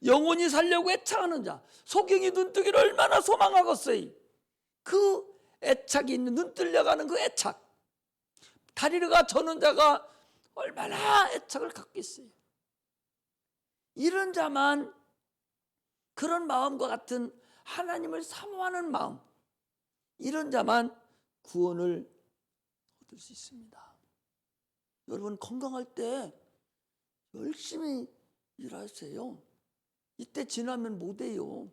영원히 살려고 애착하는 자, 소경이 눈뜨기를 얼마나 소망하겠어요. 그 애착이 있는, 눈 뜰려가는 그 애착, 다리가 저는 자가 얼마나 애착을 갖고 있어요. 이런 자만, 그런 마음과 같은 하나님을 사모하는 마음, 이런 자만 구원을 얻을 수 있습니다. 여러분 건강할 때 열심히 일하세요. 이때 지나면 못해요.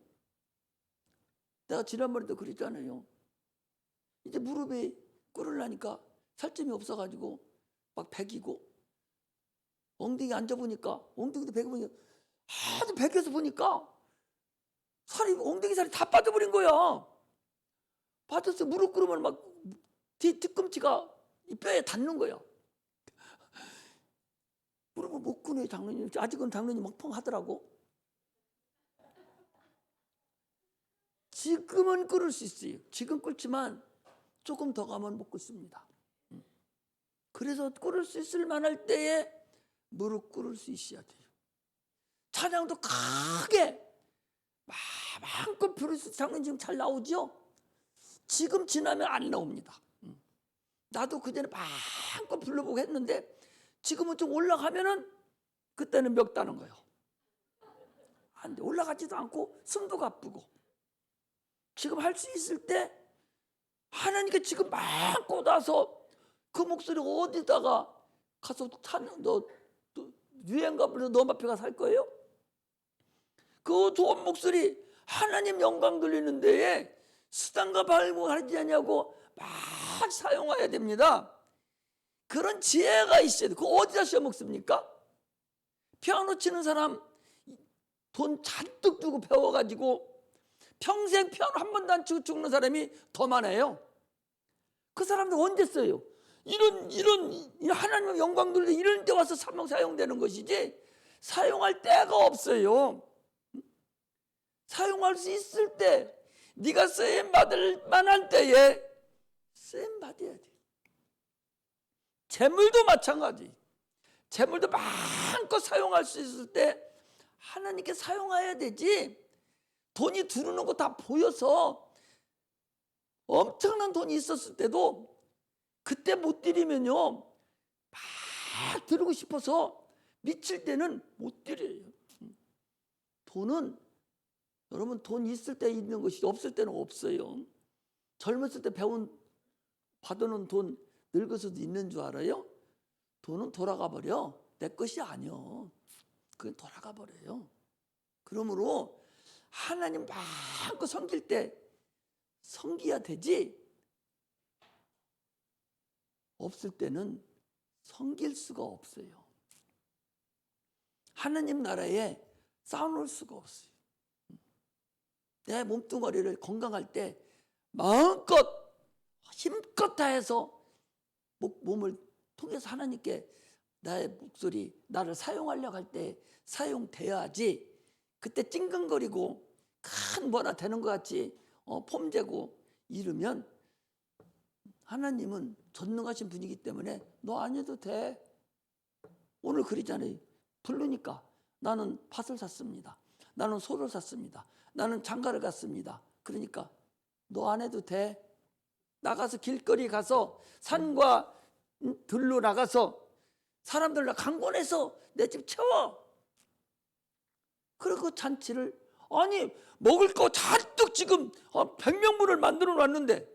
내가 지난번에도 그랬잖아요. 이제 무릎에 꿇으려니까 살점이 없어가지고 막 베기고, 엉덩이 앉아보니까 엉덩이도 베겨보니까 아주 베겨서 보니까 살이, 엉덩이 살이 다 빠져버린 거야. 빠져서 무릎 꿇으면 막 뒤꿈치가 이 뼈에 닿는 거야. 무릎을 못 꿇어요, 장로님. 아직은 장로님 멍펑하더라고. 지금은 꿇을 수 있어요. 지금 꿇지만 조금 더 가면 못 꿇습니다. 그래서 꿇을 수 있을 만할 때에 무릎 꿇을 수 있어야 돼요. 찬양도 크게 마음껏 부를 수, 장로님 지금 잘 나오죠? 지금 지나면 안 나옵니다. 나도 그전에 마음껏 불러보고 했는데 지금은 좀 올라가면은 그때는 멱다는 거예요. 안 돼. 올라가지도 않고 숨도 가쁘고. 지금 할 수 있을 때 하나님께 지금 마음껏 와서 그 목소리 어디다가 가서 너 유행가 불러서 너 앞에 가서 할 거예요? 그 좋은 목소리 하나님 영광 들리는 데에 수단과 발고 하지 않냐고 막 사용해야 됩니다. 그런 지혜가 있어야 돼. 그거 어디다 써먹습니까? 피아노 치는 사람 돈 잔뜩 주고 배워가지고 평생 피아노 한 번도 안 치고 죽는 사람이 더 많아요. 그 사람들 언제 써요? 이런 하나님의 영광 돌리 이런 데 와서 사용되는 것이지 사용할 때가 없어요. 사용할 수 있을 때, 네가 쓰임 받을 만한 때에 쓰임 받아야 돼. 재물도 마찬가지. 재물도 마음껏 사용할 수 있을 때 하나님께 사용해야 되지. 돈이 들어오는 거 다 보여서 엄청난 돈이 있었을 때도 그때 못 드리면요, 막 드리고 싶어서 미칠 때는 못 드려요. 돈은 여러분, 돈 있을 때 있는 것이 없을 때는 없어요. 젊었을 때 받아놓은 돈 늙어서도 있는 줄 알아요? 돈은 돌아가 버려. 내 것이 아니요. 그건 돌아가 버려요. 그러므로 하나님 마음껏 섬길 때 섬겨야 되지, 없을 때는 섬길 수가 없어요. 하나님 나라에 쌓아놓을 수가 없어요. 내 몸뚱아리를 건강할 때 마음껏 힘껏 다해서 몸을 통해서 하나님께 나의 목소리, 나를 사용하려고 할 때 사용돼야지. 그때 찡긋거리고 큰 뭐나 되는 것 같이 폼재고 이러면 하나님은 전능하신 분이기 때문에 너 안 해도 돼. 오늘 그러잖아요. 부르니까 나는 밭을 샀습니다. 나는 소를 샀습니다. 나는 장가를 갔습니다. 그러니까 너 안 해도 돼. 나가서 길거리 가서 산과 들로 나가서 사람들과 강권해서 내 집 채워. 그리고 잔치를 아니 먹을 거 잔뜩 지금 100명분을 만들어 놨는데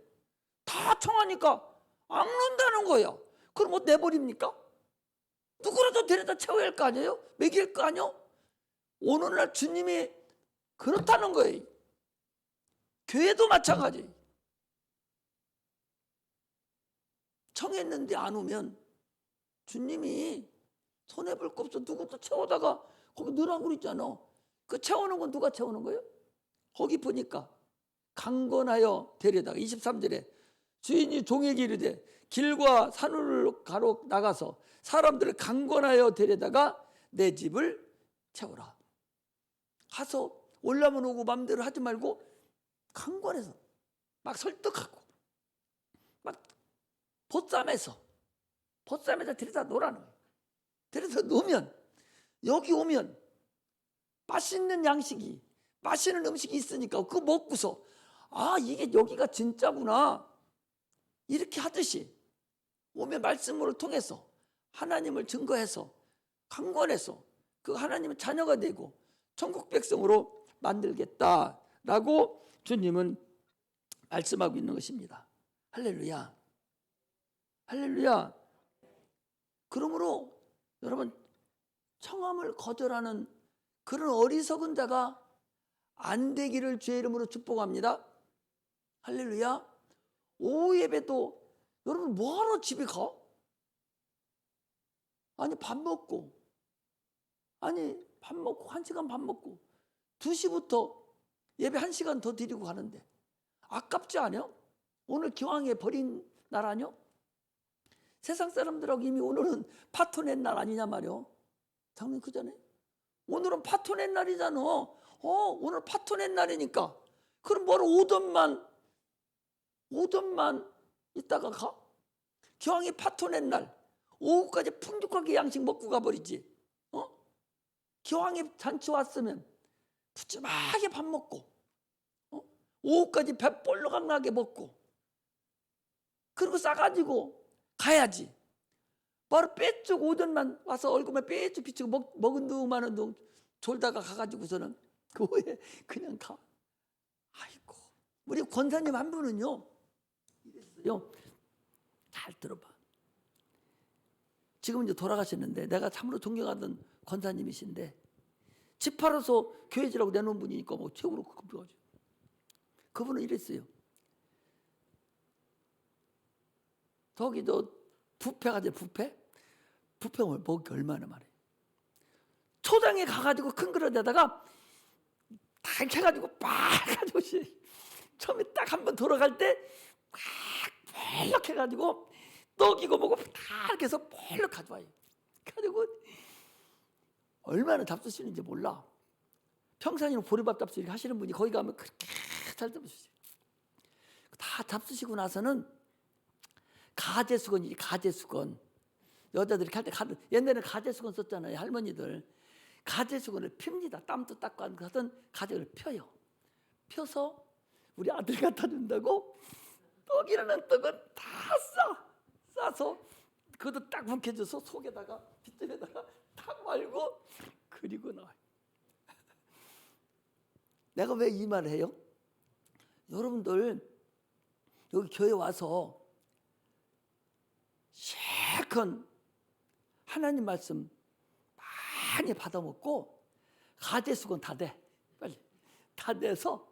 다 청하니까 안 논다는 거예요. 그럼 뭐 내버립니까? 누구라도 데려다 채워야 할 거 아니에요? 먹일 거 아니에요? 오늘날 주님이 그렇다는 거예요. 교회도 마찬가지. 청했는데 안 오면 주님이 손해볼 거 없어. 누구도 채우다가 거기 넣으라고 그랬잖아. 그 채우는 건 누가 채우는 거예요? 거기 보니까 강건하여 데려다가 23절에 주인이 종에게 이르되 길과 산을 가로 나가서 사람들을 강건하여 데려다가 내 집을 채우라. 가서 올라면 오고 맘대로 하지 말고 강권해서 막 설득하고 막 보쌈에서 데려다 놓으라는 거예요. 데려다 놓으면 여기 오면 맛있는 양식이 맛있는 음식이 있으니까 그거 먹고서 아 이게 여기가 진짜구나 이렇게 하듯이 오면 말씀을 통해서 하나님을 증거해서 강권해서 그 하나님의 자녀가 되고 천국 백성으로 만들겠다라고 주님은 말씀하고 있는 것입니다. 할렐루야. 할렐루야. 그러므로 여러분 청함을 거절하는 그런 어리석은 자가 안 되기를 주의 이름으로 축복합니다. 할렐루야. 오후 예배도 여러분 뭐하러 집에 가? 아니 밥 먹고 1시간 밥 먹고 2시부터 예배 1시간 더 드리고 가는데 아깝지 않아요? 오늘 기왕에 버린 날 아니요? 세상 사람들하고 이미 오늘은 파토낼 날 아니냐 말이요. 장님 그잖아요. 오늘은 파토낼 날이잖아. 오늘 파토낼 날이니까 그럼 뭐로 오전만 있다가 가? 기왕에 파토낼 날 오후까지 풍족하게 양식 먹고 가버리지. 기왕에 잔치 왔으면 푸짐하게 밥 먹고 오후까지 배 볼록하게 먹고 그리고 싸가지고 가야지. 바로 빼쭉 오전만 와서 얼굴만 빼쭉 비추고 먹은 둥마는 둥 졸다가 가가지고서는 그 후에 그냥 가. 아이고 우리 권사님 한 분은요 이랬어요. 잘 들어봐. 지금 이제 돌아가셨는데 내가 참으로 존경하던 권사님이신데 집 팔아서 교회지라고 내놓은 분이니까 뭐 최고로 급여가지고 그분은 이랬어요. 저기 저 뷔페가 돼 뷔페 먹기 얼마나 말해. 초장에 가가지고 큰 그릇에다가 딱 해가지고 빡 가지고 처음에 딱 한번 돌아갈 때 막 펄럭 해가지고 떡이고 뭐고 다 이렇게 해서 펄럭 가져와요. 가지고 얼마나 잡수시는지 몰라. 평상시는 보리밥 잡수 이렇게 하시는 분이 거기 가면 그렇게 잘 잡수시죠. 다 잡수시고 나서는 가재수건이지. 가재수건. 여자들이 할 때 옛날에는 가재수건 썼잖아요. 할머니들. 가재수건을 핍니다. 땀도 닦고 하던 가재를 펴요. 펴서 우리 아들 갖다 준다고 떡이라는 떡은 다 싸서 그것도 딱 뭉개줘서 속에다가 빗줄에다가 탁 말고 그리고 나와요. 내가 왜 이 말을 해요? 여러분들 여기 교회 와서 실컷 하나님 말씀 많이 받아먹고 가재수건 다 돼. 빨리 다 돼서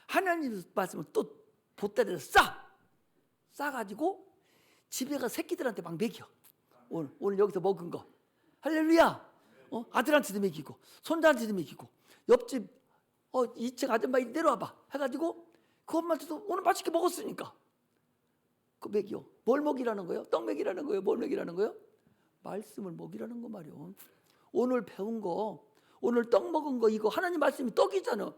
하나님 말씀을 또 보따리에서 싸가지고 집에 가 새끼들한테 막 먹여. 오늘 여기서 먹은 거 할렐루야. 아들한테도 먹이고 손자한테도 먹이고 옆집 2층 아줌마 내려와봐 해가지고 그 엄마한테도 오늘 맛있게 먹었으니까 그 먹이요. 뭘 먹이라는 거예요? 떡 먹이라는 거예요? 뭘 먹이라는 거예요? 말씀을 먹이라는 거 말이요. 오늘 배운 거, 오늘 떡 먹은 거, 이거 하나님 말씀이 떡이잖아.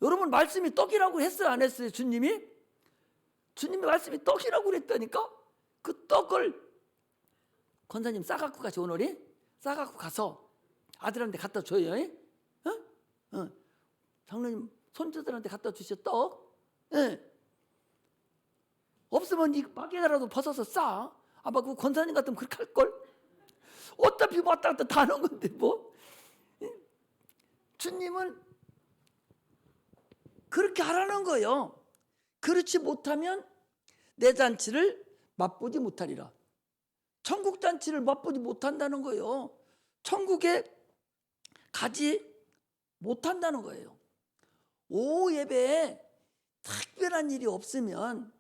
여러분, 말씀이 떡이라고 했어요, 안 했어요? 주님이 말씀이 떡이라고 그랬다니까. 그 떡을 권사님 싸갖고 가시, 오늘이 싸갖고 가서 아들한테 갖다 줘요. 장로님 손주들한테 갖다 주셔, 떡. 없으면 이 바퀴라도 벗어서 싸. 아마 그 권사님 같으면 그렇게 할걸. 어차피 왔다 갔다 다 하는 건데 뭐. 주님은 그렇게 하라는 거예요. 그렇지 못하면 내 잔치를 맛보지 못하리라. 천국 잔치를 맛보지 못한다는 거예요. 천국에 가지 못한다는 거예요. 오후 예배에 특별한 일이 없으면,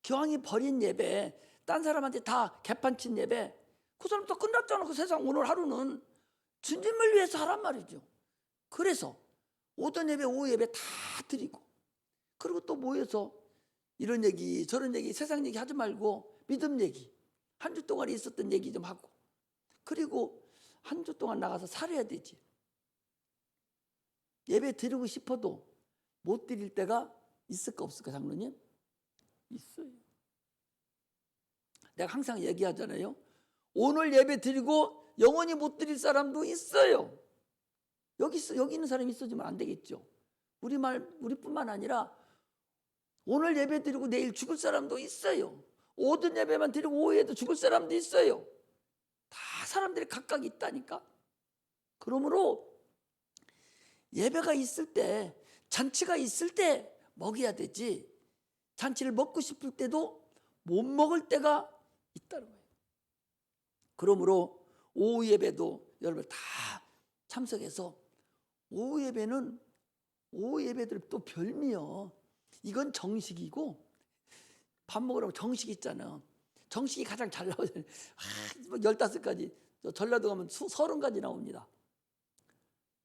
교황이 버린 예배, 딴 사람한테 다 개판친 예배, 그 사람 또 끝났잖아. 그 세상 오늘 하루는 주님을 위해서 하란 말이죠. 그래서 오전 예배, 오후 예배 다 드리고, 그리고 또 모여서 이런 얘기 저런 얘기, 세상 얘기 하지 말고 믿음 얘기, 한 주 동안 있었던 얘기 좀 하고, 그리고 한 주 동안 나가서 살아야 되지. 예배 드리고 싶어도 못 드릴 때가 있을까 없을까, 장로님? 있어요. 내가 항상 얘기하잖아요. 오늘 예배 드리고 영원히 못 드릴 사람도 있어요. 여기 있는 사람이 있어주면 안 되겠죠. 우리뿐만 아니라 오늘 예배 드리고 내일 죽을 사람도 있어요. 오전 예배만 드리고 오후에도 죽을 사람도 있어요. 다 사람들이 각각 있다니까. 그러므로 예배가 있을 때, 잔치가 있을 때 먹여야 되지, 잔치를 먹고 싶을 때도 못 먹을 때가 있다는 거예요. 그러므로 오후 예배도 여러분 다 참석해서, 오후 예배는 오후 예배들 또 별미요. 이건 정식이고, 밥 먹으라고 정식 있잖아. 정식이 가장 잘 나오잖아요. 15가지. 전라도 가면 30가지 나옵니다.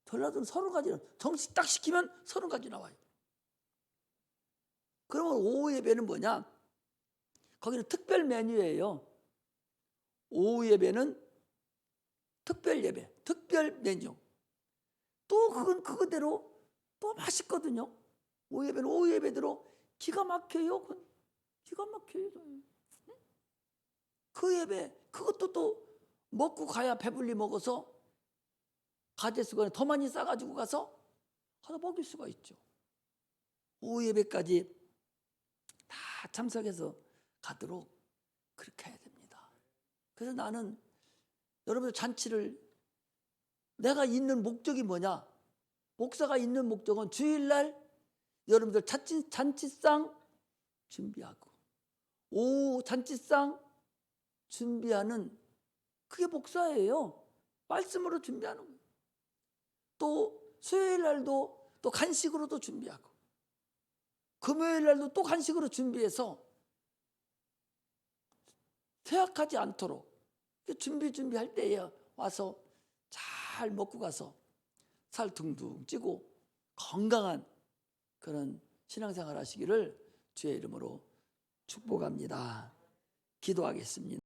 전라도는 30가지, 정식 딱 시키면 30가지 나와요. 그러면 오후 예배는 뭐냐? 거기는 특별 메뉴예요. 오후 예배는 특별 예배, 특별 메뉴. 또 그건 그거대로 또 맛있거든요. 오후 예배는 오후 예배대로 기가 막혀요. 기가 막혀요. 그 예배, 그것도 또 먹고 가야 배불리 먹어서 가제수건에 더 많이 싸가지고 가서 하다 먹일 수가 있죠. 오후 예배까지 다 참석해서 가도록 그렇게 해야 됩니다. 그래서 나는 여러분들 잔치를, 내가 있는 목적이 뭐냐? 목사가 있는 목적은 주일날 여러분들 잔치상 준비하고, 오후 잔치상 준비하는, 그게 목사예요. 말씀으로 준비하는 거예요. 또 수요일날도 또 간식으로도 준비하고, 금요일날도 또 간식으로 준비해서 퇴학하지 않도록 준비할 때에 와서 잘 먹고 가서 살 둥둥 찌고 건강한 그런 신앙생활 하시기를 주의 이름으로 축복합니다. 기도하겠습니다.